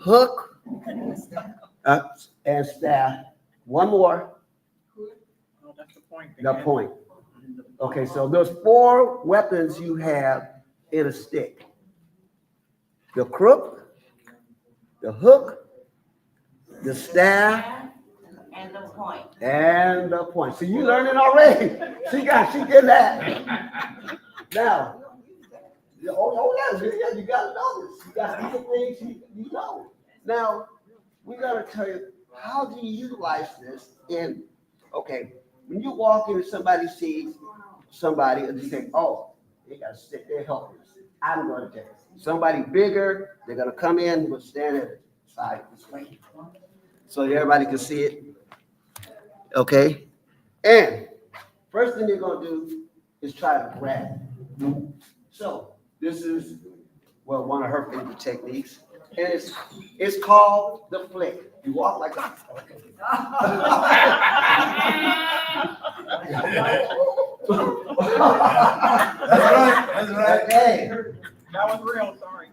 hook, and staff. One more. Oh, that's the point. The point. Okay, so there's 4 weapons you have in a stick. The crook, the hook, the staff, And the point. and the point. So you learning already. She getting that. Now, yeah, you gotta know this. You got these things you know. Now, we gotta tell you, how do you utilize this in, okay, when you walk in and somebody sees somebody and they say, oh, they got a stick, they're helpless. I'm gonna take it. Somebody bigger, they're gonna come in, will stand at the side this way. So everybody can see it. Okay? And first thing you're gonna do is try to grab it. So this is, well, one of her favorite techniques. And it's called the flick. You walk like that. That's right. Okay. That was real. Sorry.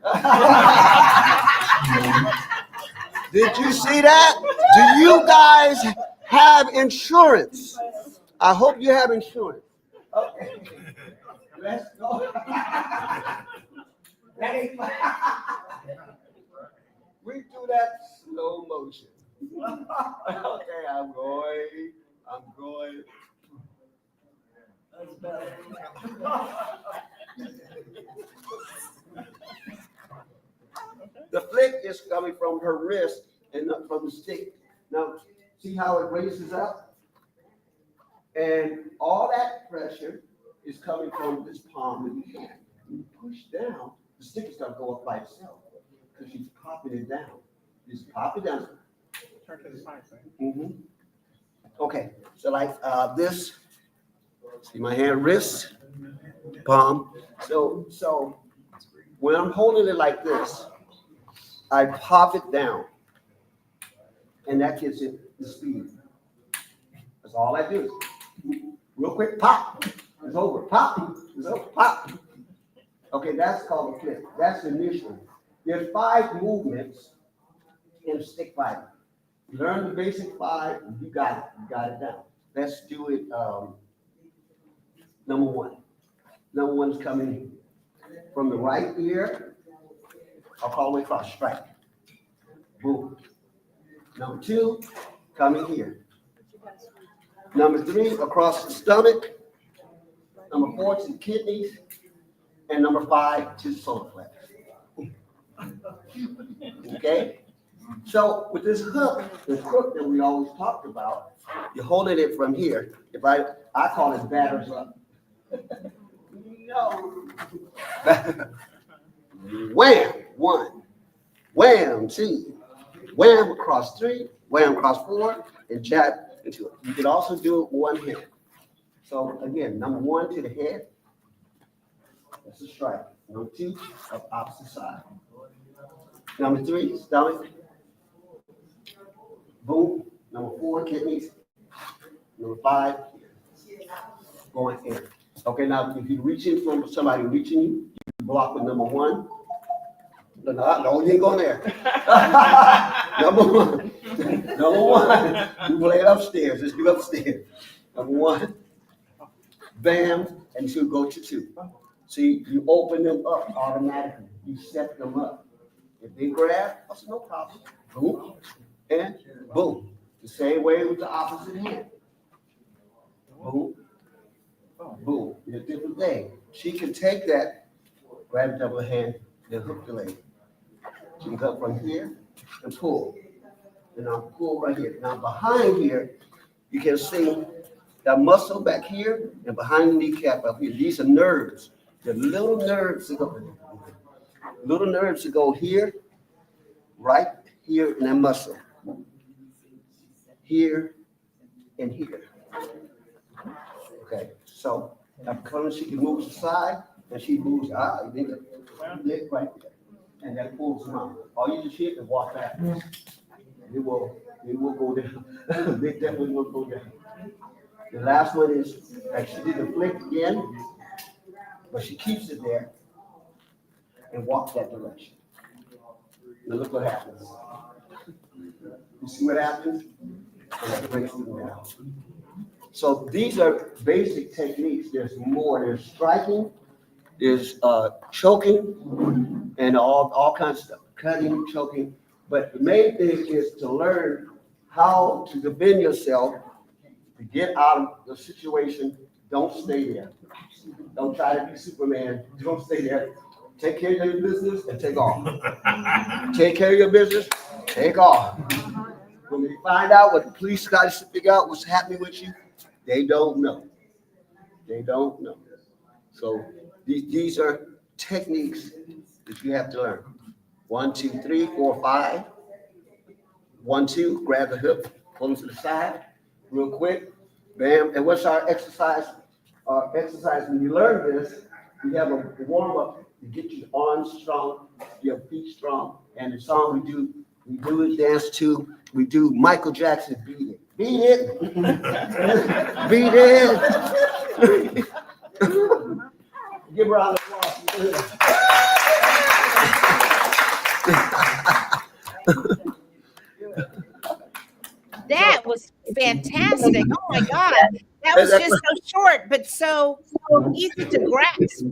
Did you see that? Do you guys have insurance? I hope you have insurance. Okay. Let's go. We do that slow motion. Okay, I'm going. That's better. The flick is coming from her wrist and not from the stick. Now, see how it raises up? And all that pressure is coming from this palm of your hand. When you push down, the stick is going to go up by itself because she's popping it down. Just pop it down. Turn to the side. Mm-hmm. Okay, so like this. See my hand, wrist, palm. So when I'm holding it like this, I pop it down, and that gives it the speed. That's all I do. Real quick, pop. It's over. Pop. It's over. Pop. Okay, that's called a flip. That's the initial. There's 5 movements in stick fighting. You learn the basic 5, and you got it. You got it down. Let's do it. Number 1. Number 1 is coming from the right ear. I'll call it across, strike. Boom. Number 2, coming here. Number 3, across the stomach. Number 4, to the kidneys. And number 5, to the solar flex. Okay? So with this hook, the crook that we always talked about, you're holding it from here. If I call it batters up. No. Wham, 1. Wham, 2. Wham across 3. Wham across 4. And jab into it. You can also do it one hand. So again, number 1 to the head. That's a strike. Number 2, up opposite side. Number 3, stomach. Boom. Number 4, kidneys. Number 5, going in. Okay, now if you reach in from somebody reaching you, you block with number 1. No, you ain't going there. Number 1. Number 1. You play it upstairs. Let's do upstairs. Number 1. Bam. And she'll go to 2. See, you open them up automatically. You set them up. If they grab, I said, no problem. Boom. And boom. The same way with the opposite hand. Boom. Boom. It's a different thing. She can take that, grab the double hand, then hook the leg. She can come from here and pull. And I'll pull right here. Now behind here, you can see that muscle back here and behind the kneecap up here. These are nerves. The little nerves that go, little nerves that go here, right here in that muscle. Here and here. Okay, so I'm coming, she can move to the side, and she moves out. You need to leg right there. And that pulls them out. All you just hit and walk back. It will go down. They definitely will go down. The last one is, like, she did the flick again, but she keeps it there and walks that direction. Now look what happens. You see what happens? And that breaks them down. So these are basic techniques. There's more. There's striking, there's choking, and all kinds of stuff. Cutting, choking. But the main thing is to learn how to defend yourself, to get out of the situation. Don't stay there. Don't try to be Superman. Don't stay there. Take care of your business and take off. Take care of your business, take off. When they find out what the police got to figure out what's happening with you, they don't know. They don't know. So these are techniques that you have to learn. 1, 2, 3, 4, 5. 1, 2, grab the hip, pull them to the side, real quick. Bam. And what's our exercise? Our exercise, when you learn this, you have a warm-up to get your arms strong, your feet strong. And the song we do it, dance to, we do Michael Jackson, Beat It. Beat it. Beat it. Give her a round of applause. That was fantastic. Oh my God. That was just so short, but so easy to grasp.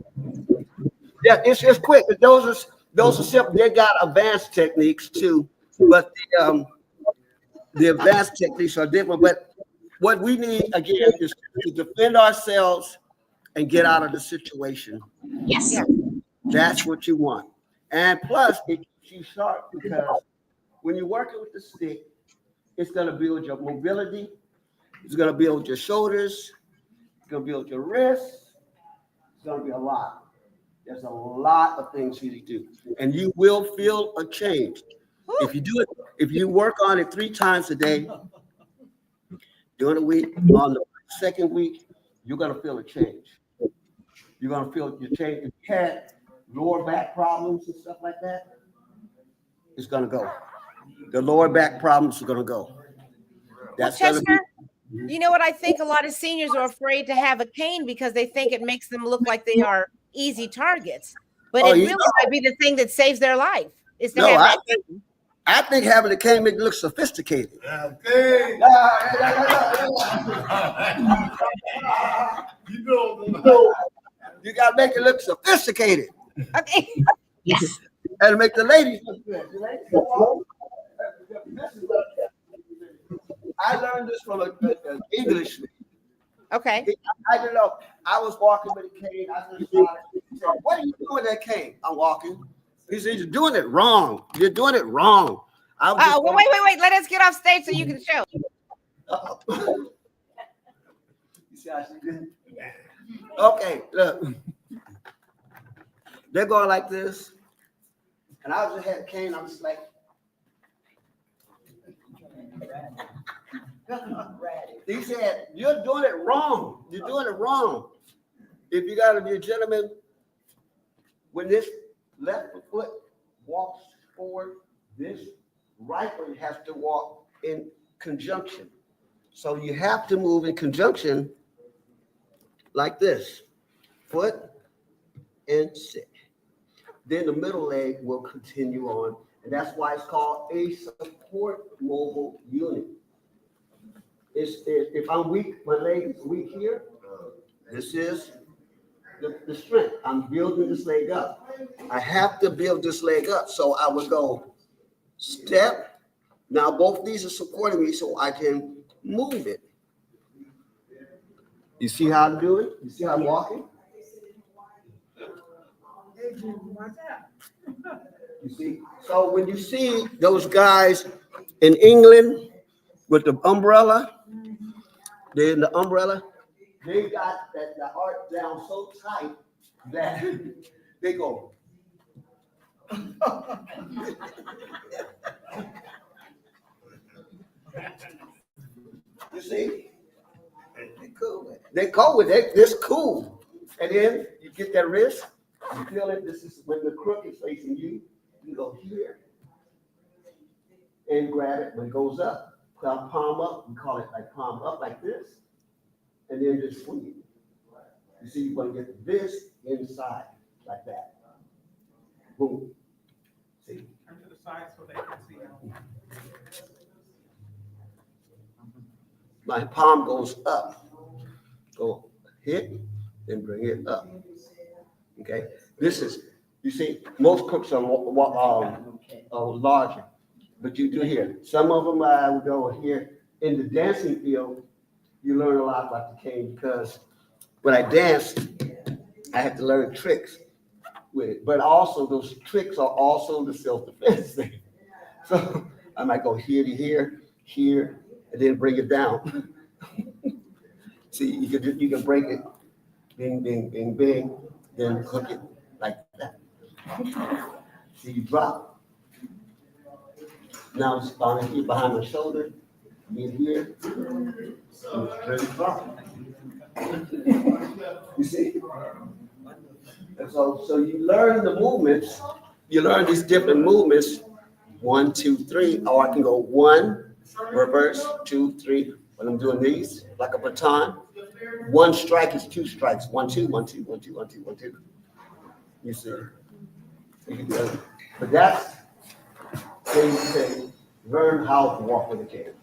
Yeah, it's just quick. Those are simple. They got advanced techniques too, but the advanced techniques are different. But what we need again is to defend ourselves and get out of the situation. Yes. That's what you want. And plus, it keeps you sharp because when you're working with the stick, it's going to build your mobility. It's going to build your shoulders. It's going to build your wrists. It's going to be a lot. There's a lot of things you do, and you will feel a change. If you do it, if you work on it 3 times a day during the week, on the second week, you're going to feel a change. You're going to feel your change. If you had lower back problems and stuff like that, it's going to go. The lower back problems are going to go. That's well, Chester, you know what? I think a lot of seniors are afraid to have a cane because they think it makes them look like they are easy targets. But it really might be the thing that saves their life. Is to have I think having a cane makes it look sophisticated. Okay. You got to make it look sophisticated. Okay. Yes. And make the ladies look good. I learned this from an English. Okay. I don't know. I was walking with a cane. I just said, "What are you doing with that cane?" I'm walking. He said, "You're doing it wrong. You're doing it wrong." Wait. Let us get off stage so you can show. You see how she did? Okay, look. They're going like this. And I just had a cane. I'm just like, he said, "You're doing it wrong. You're doing it wrong. If you got to be a gentleman, when this left foot walks forward, this right foot has to walk in conjunction. So you have to move in conjunction like this. Foot and sit. then the middle leg will continue on. And that's why it's called a support mobile unit. If I'm weak, my leg is weak here, this is the strength. I'm building this leg up. I have to build this leg up. So I would go step. Now both these are supporting me so I can move it. You see how I'm doing? You see how I'm walking? You see? So when you see those guys in England with the umbrella, they're in the umbrella, they got the art down so tight that they go. You see? They cool with it. This cool. And then you get that wrist. You feel it. This is when the crook is facing you. You go here and grab it when it goes up. Palm up. We call it like palm up like this. And then just swing it. You see, you want to get this inside like that. Boom. See? Turn to the side so they can see you. My palm goes up. Go hit and bring it up. Okay. This is, you see, most crooks are larger, but you do here. Some of them I would go here. In the dancing field, you learn a lot about the cane because when I danced, I had to learn tricks with it. But also those tricks are also the self-defense thing. So I might go here to here, here, and then bring it down. See, you can break it, bing, bing, bing, bing, then hook it like that. See, you drop. Now it's down here behind my shoulder, in here, ready to drop. You see? And so you learn the movements, you learn these different movements, 1, 2, 3, or I can go 1, reverse, 2, 3. When I'm doing these, like a baton, 1 strike is 2 strikes. 1, 2, 1, 2, 1, 2, 1, 2, 1, 2. You see? But that's when you say, learn how to walk with a cane.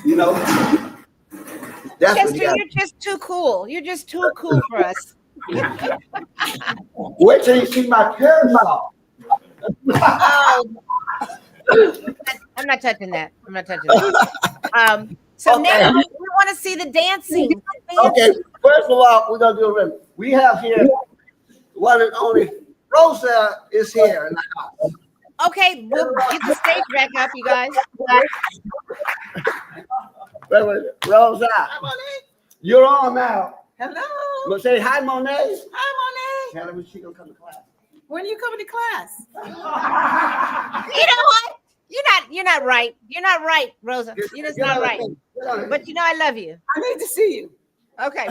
You know? That's Chester, you're just too cool. You're just too cool for us. Wait till you see my parasol. I'm not touching that. I'm not touching that. So Okay. now we want to see the dancing. Okay, first of all, we're gonna do a rhythm. We have here one and only Rosa is here in the house. Okay, we'll get the stage back up, you guys. Wait, Rosa, you're on now. Hello. We'll say hi, Monet. Hi, Tell her when she gonna come to class. Monet. When are you coming to class? You know what? You're not right. You're not right, Rosa. You're just not right. But you know I love you. I need to see you. Okay.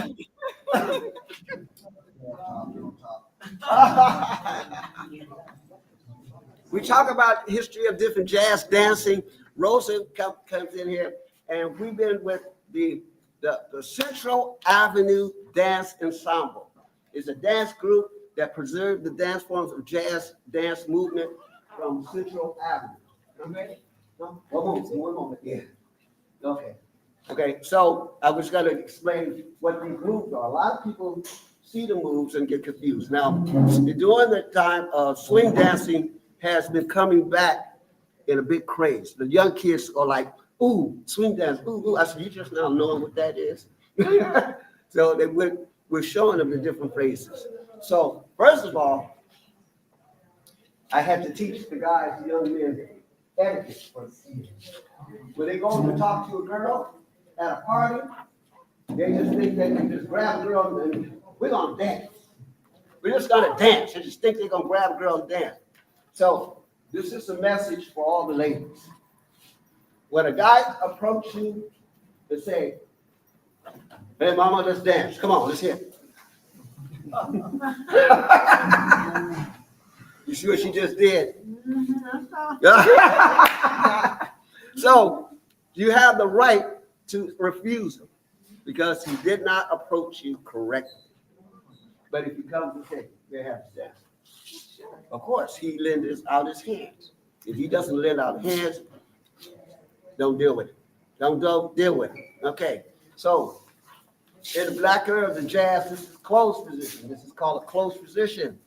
We talk about history of different jazz dancing. Rosa comes in here, and we've been with the Central Avenue Dance Ensemble. It's a dance group that preserved the dance forms of jazz dance movement from Central Avenue. Okay? No? One moment. Yeah. Okay. So I was going to explain what these moves are. A lot of people see the moves and get confused. Now, during the time, swing dancing has been coming back in a big craze. The young kids are like, ooh, swing dance, ooh. I said, you just now knowing what that is? So we're showing them the different phrases. So first of all, I had to teach the guys, the young men, etiquette. When they go to talk to a girl at a party, they just think they can just grab a girl and we're gonna dance. We're just gonna dance. They just think they're gonna grab a girl and dance. So this is a message for all the ladies. When a guy approaches you and say, hey mama, let's dance. Come on, let's hit. You see what she just did? So you have the right to refuse him because he did not approach you correctly. But if you come to say, they have to dance. Of course, he lends out his hands. If he doesn't lend out hands, don't deal with it. Don't deal with it. Okay. So in the black era of the jazz, this is closed position. This is called a closed position.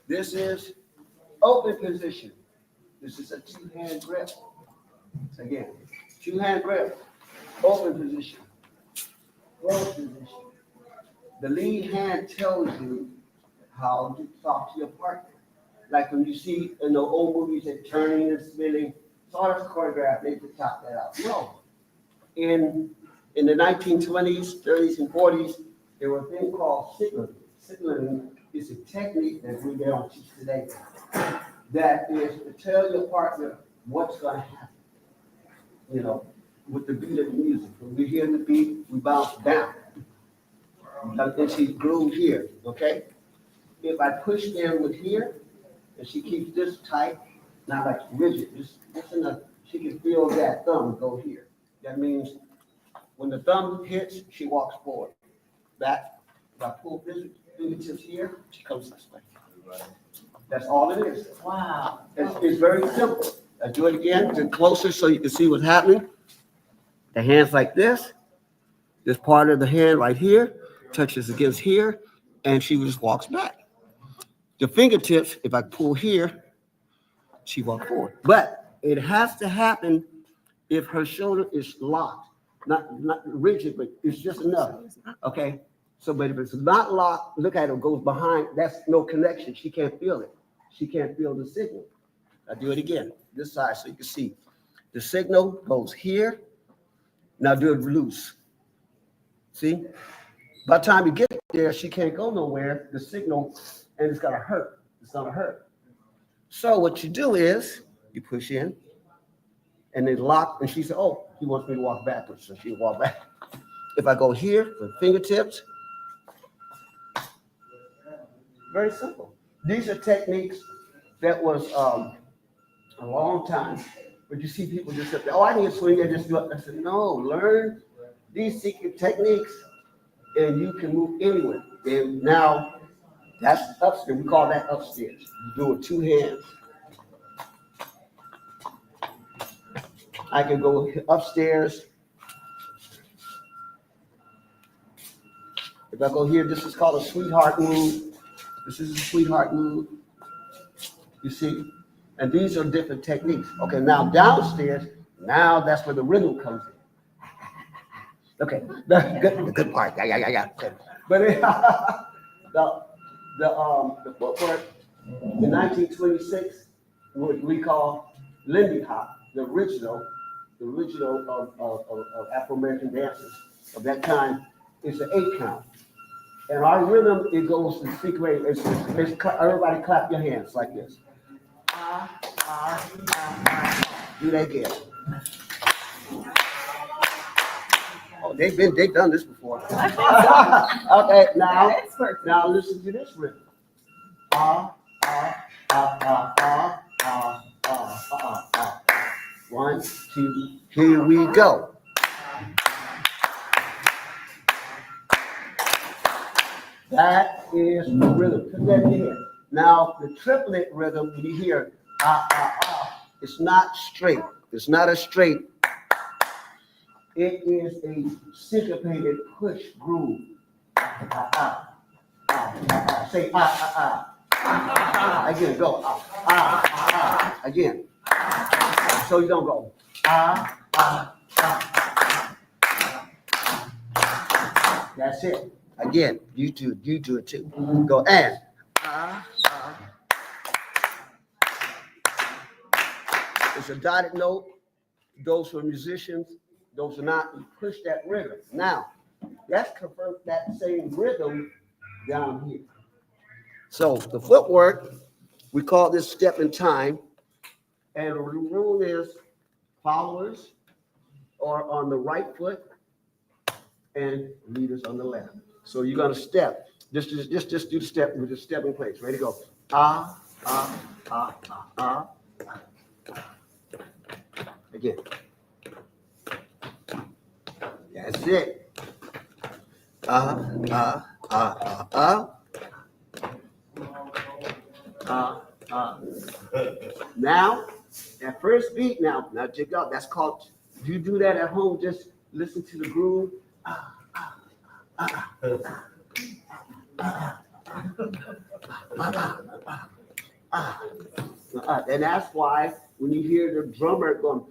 This is open position. This is a two-hand grip. Again, two-hand grip, open position, closed position. The lead hand tells you how to talk to your partner. Like when you see in the old movies, they're turning and spinning. It's all that's choreographed. They could top that out. No. In the 1920s, 30s, and 40s, there was a thing called signaling. Signaling is a technique that we don't teach today. That is to tell your partner what's going to happen. You know, with the beat of the music. When we hear the beat, we bounce down. And she's glued here, okay? If I push in with here, and she keeps this tight, not like rigid, just enough, she can feel that thumb go here. That means when the thumb hits, she walks forward. Back, if I pull this fingertips here, she comes this way. That's all it is. Wow. It's very simple. I do it again, get closer so you can see what's happening. The hand's like this. This part of the hand right here touches against here, and she just walks back. The fingertips, if I pull here, she walks forward. But it has to happen if her shoulder is locked, not rigid, but it's just enough. Okay? So, but if it's not locked, look at it, goes behind, that's no connection. She can't feel it. She can't feel the signal. I do it again, this side, so you can see. The signal goes here. Now do it loose. See? By the time you get there, she can't go nowhere. The signal, and it's gonna hurt. It's gonna hurt. So what you do is you push in, and they lock. And she said, "Oh, he wants me to walk backwards," so she'll walk back. If I go here with fingertips, very simple. These are techniques that was a long time. But you see people just say, "Oh, I need to swing and just do it." I said, "No, learn these secret techniques, and you can move anywhere." And now that's upstairs. We call that upstairs. You do it two hands. I can go upstairs. If I go here, this is called a sweetheart move. This is a sweetheart move. You see? And these are different techniques. Okay, now downstairs, now that's where the rhythm comes in. Okay, the good part. Yeah. Okay. But the footwork in 1926, what we call Lindy Hop, the original of Afro-American dances of that time, is an 8 count. And our rhythm, it goes to speak rate. Everybody clap your hands like this. Do that again. Oh, they've done this before. Okay, now listen to this rhythm. 1, 2, here we go. That is the rhythm. Put that in here. Now, the triplet rhythm, when you hear it's not straight. It's not a straight. It is a syncopated push groove. Say again, go. Again. So you don't go. That's it. Again, you do it too. Go and. It's a dotted note. Those for musicians, those are not. You push that rhythm. Now, let's convert that same rhythm down here. So the footwork, we call this step in time. And the rule is followers are on the right foot and leaders on the left. So you're gonna step. Just do the step with the step in place. Ready to go. Again. That's it. Now, that first beat now check out. That's called, if you do that at home, just listen to the groove. And that's why when you hear the drummer going,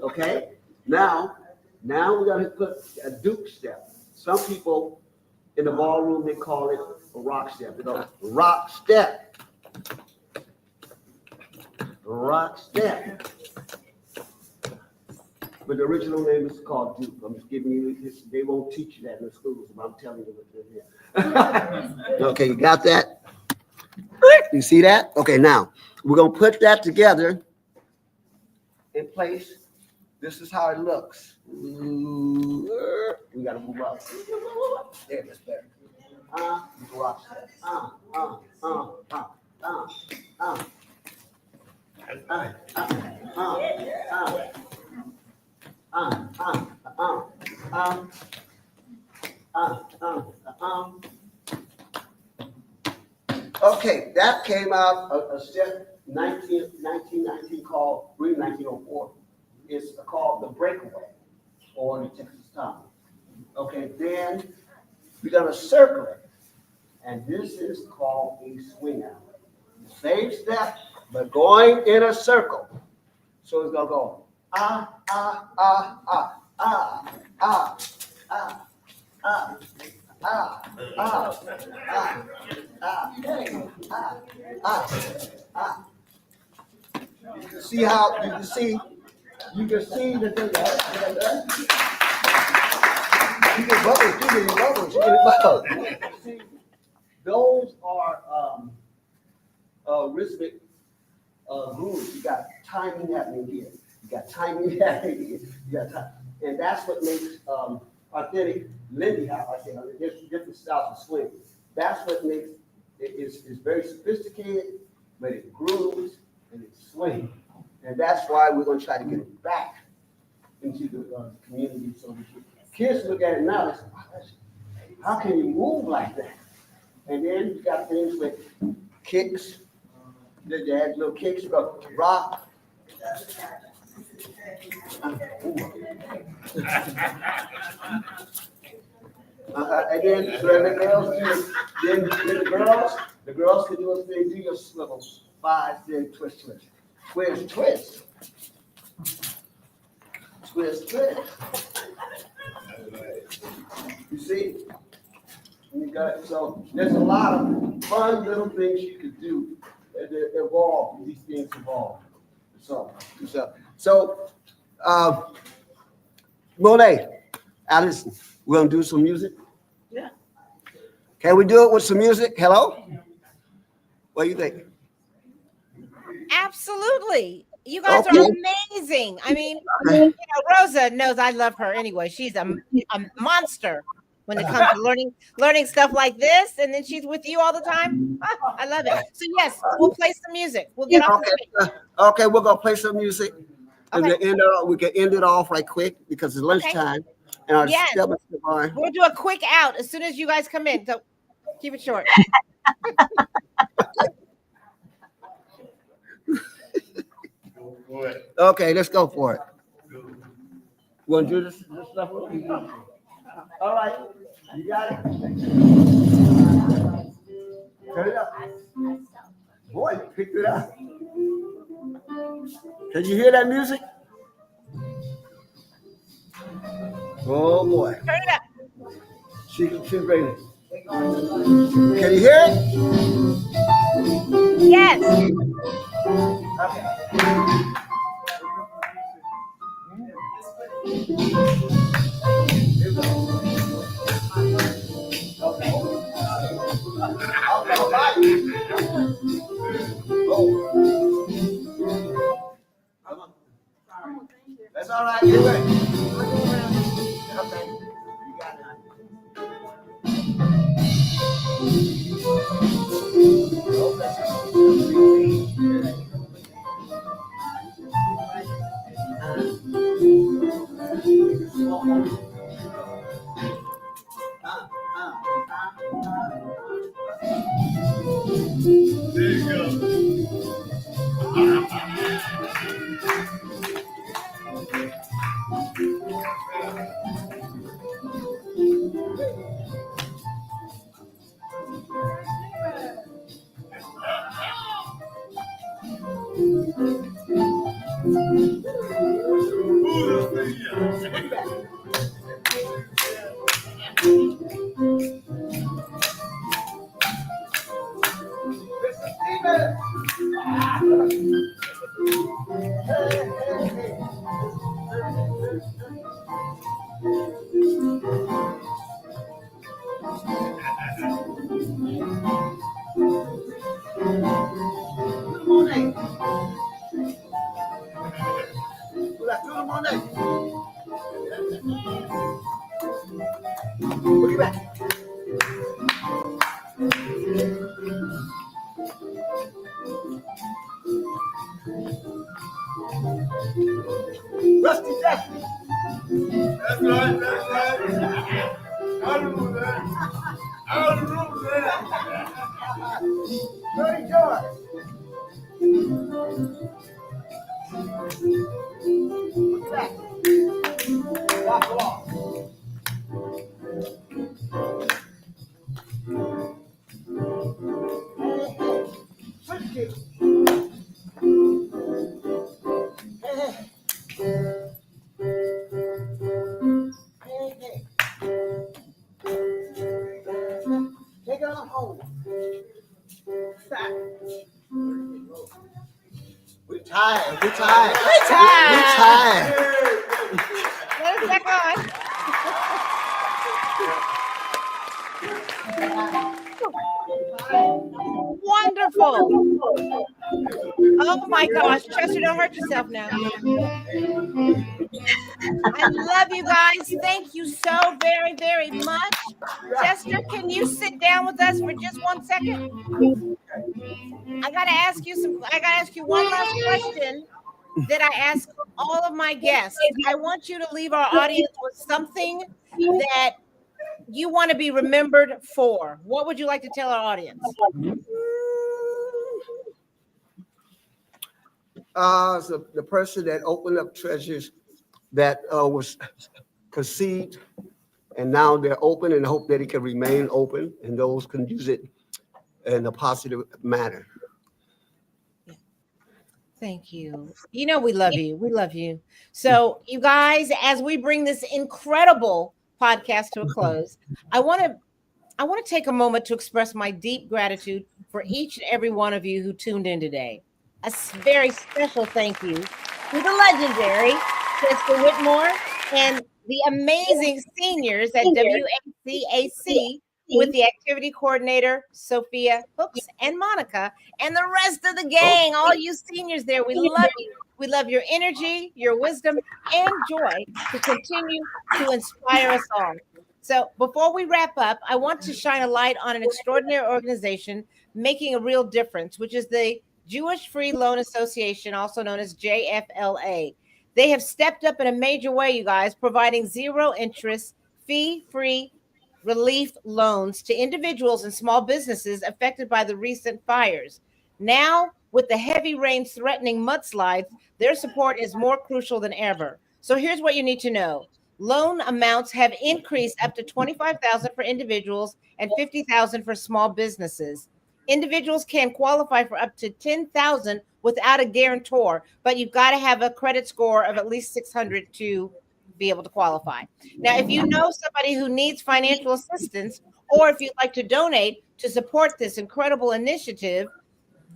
okay, now we're gonna put a Duke step. Some people in the ballroom, they call it a rock step. They go rock step, rock step. But the original name is called Duke. I'm just giving you this. They won't teach you that in the schools, but I'm telling you what they're here. Okay, you got that? You see that? Okay, now we're gonna put that together in place. This is how it looks. We gotta move up. There, that's better. Rock step. Okay, that came out a step 1919 called 1904. It's called the breakaway or the Texas Tommy. Okay, then we're gonna circle it, and this is called a swing out. Same step, but going in a circle. So it's gonna go You can see how you can see that you get bubbles. See, those are rhythmic grooves. You got timing happening here. You got timing happening here. You got time, and that's what makes authentic Lindy hop. I say there's different styles of swing. That's what makes it is very sophisticated, but it grooves and it swings. And that's why we're going to try to get it back into the community so that kids look at it now and say, how can you move like that? And then you got things with kicks. They had little kicks, rock. And then so the girls can do a thing, do your swivel, 5, 10, twist. Twist. You see? You got, so there's a lot of fun little things you could do that evolve. These things evolve. So Monet, Alice, we're gonna do some music. Yeah. Can we do it with some music? Hello? What do you think? Absolutely. You guys are amazing. I mean, Rosa knows I love her anyway. She's a monster when it comes to learning stuff like this, and then she's with you all the time. I love it. So yes, we'll play some music. We'll get off the stage. Okay, we're gonna play some music. And we can end it off right quick because it's lunchtime. And our we'll do a quick out as soon as you guys come in. So keep it short. Okay, let's go for it. Want to do this stuff? All right, you got it. Turn it up. Boy, you picked it up. Can you hear that music? Oh boy. Turn it up. She's ready. Can you hear it? Yes. Okay. That's all right. Get ready. Okay. You got it. Okay. Rusty Jackson. That's right, that's right. Out of the room, man. Out of the room, man. Dirty George. Look at that. Walk along. Switch gears. Take it on home. Stop. We're tired. We're tired. We're tired. We're tired. Let us back on. Wonderful. Oh my gosh, Chester, don't hurt yourself now. I love you guys. Thank you so very, very much. Chester, can you sit down with us for just 1 second? I gotta ask you one last question that I ask all of my guests. I want you to leave our audience with something that you want to be remembered for. What would you like to tell our audience? So the person that opened up treasures that was conceived, and now they're open, and hope that it can remain open, and those can use it in a positive manner. Thank you. You know, we love you. We love you. So, you guys, as we bring this incredible podcast to a close, I want to take a moment to express my deep gratitude for each and every one of you who tuned in today. A very special thank you to the legendary Chester Whitmore and the amazing seniors at WACAC with the activity coordinator, Sophia Hooks and Monica, and the rest of the gang, all you seniors there. We love you. We love your energy, your wisdom, and joy to continue to inspire us all. So before we wrap up, I want to shine a light on an extraordinary organization making a real difference, which is the Jewish Free Loan Association, also known as JFLA. They have stepped up in a major way, you guys, providing zero interest, fee-free relief loans to individuals and small businesses affected by the recent fires. Now, with the heavy rains threatening mudslides, their support is more crucial than ever. So here's what you need to know. Loan amounts have increased up to $25,000 for individuals and $50,000 for small businesses. Individuals can qualify for up to $10,000 without a guarantor, but you've got to have a credit score of at least 600 to be able to qualify. Now, if you know somebody who needs financial assistance, or if you'd like to donate to support this incredible initiative,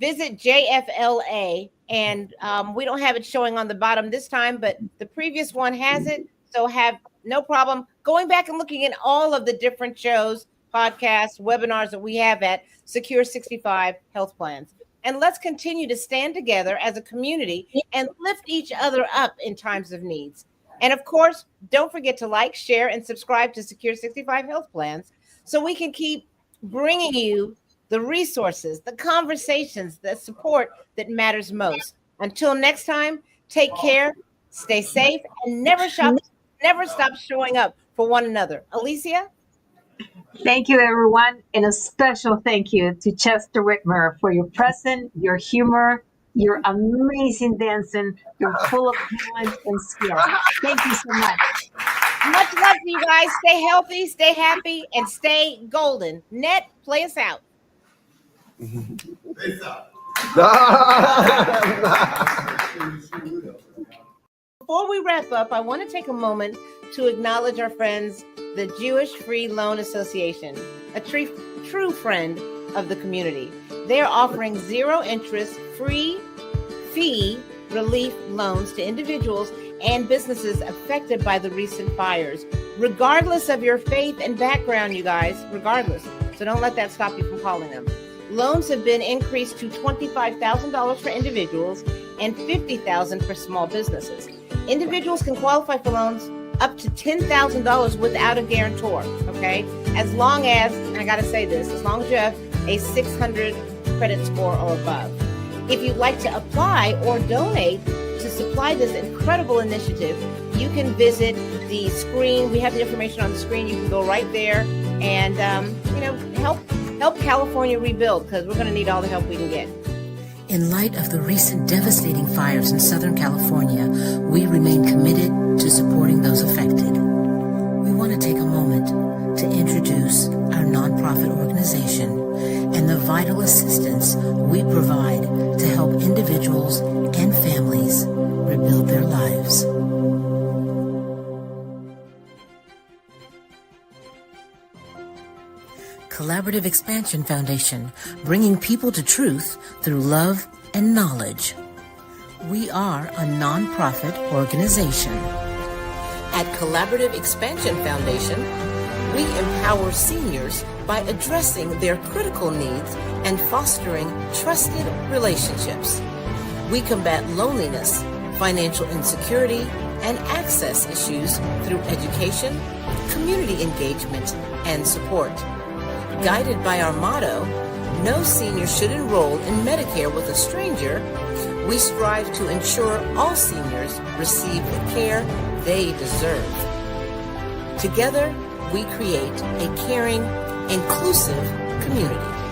visit JFLA. And we don't have it showing on the bottom this time, but the previous one has it. So have no problem going back and looking at all of the different shows, podcasts, webinars that we have at Secure 65 Health Plans. And let's continue to stand together as a community and lift each other up in times of needs. And of course, don't forget to like, share, and subscribe to Secure 65 Health Plans so we can keep bringing you the resources, the conversations, the support that matters most. Until next time, take care, stay safe, and never stop showing up for one another. Alicia? Thank you, everyone. And a special thank you to Chester Whitmore for your presence, your humor, your amazing dancing. You're full of talent and skills. Thank you so much. Much love to you guys. Stay healthy, stay happy, and stay golden. Net, play us out. Peace out. Before we wrap up, I want to take a moment to acknowledge our friends, the Jewish Free Loan Association, a true friend of the community. They are offering zero interest, free fee relief loans to individuals and businesses affected by the recent fires, regardless of your faith and background, you guys, regardless. So don't let that stop you from calling them. Loans have been increased to $25,000 for individuals and $50,000 for small businesses. Individuals can qualify for loans up to $10,000 without a guarantor, okay? As long as, and I gotta say this, as long as you have a 600 credit score or above. If you'd like to apply or donate to supply this incredible initiative, you can visit the screen. We have the information on the screen. You can go right there and, help California rebuild, because we're gonna need all the help we can get. In light of the recent devastating fires in Southern California, we remain committed to supporting those affected. We want to take a moment to introduce our nonprofit organization and the vital assistance we provide to help individuals and families rebuild their lives. Collaborative Expansion Foundation, bringing people to truth through love and knowledge. We are a nonprofit organization. At Collaborative Expansion Foundation, we empower seniors by addressing their critical needs and fostering trusted relationships. We combat loneliness, financial insecurity, and access issues through education, community engagement, and support. Guided by our motto, no senior should enroll in Medicare with a stranger, we strive to ensure all seniors receive the care they deserve. Together, we create a caring, inclusive community.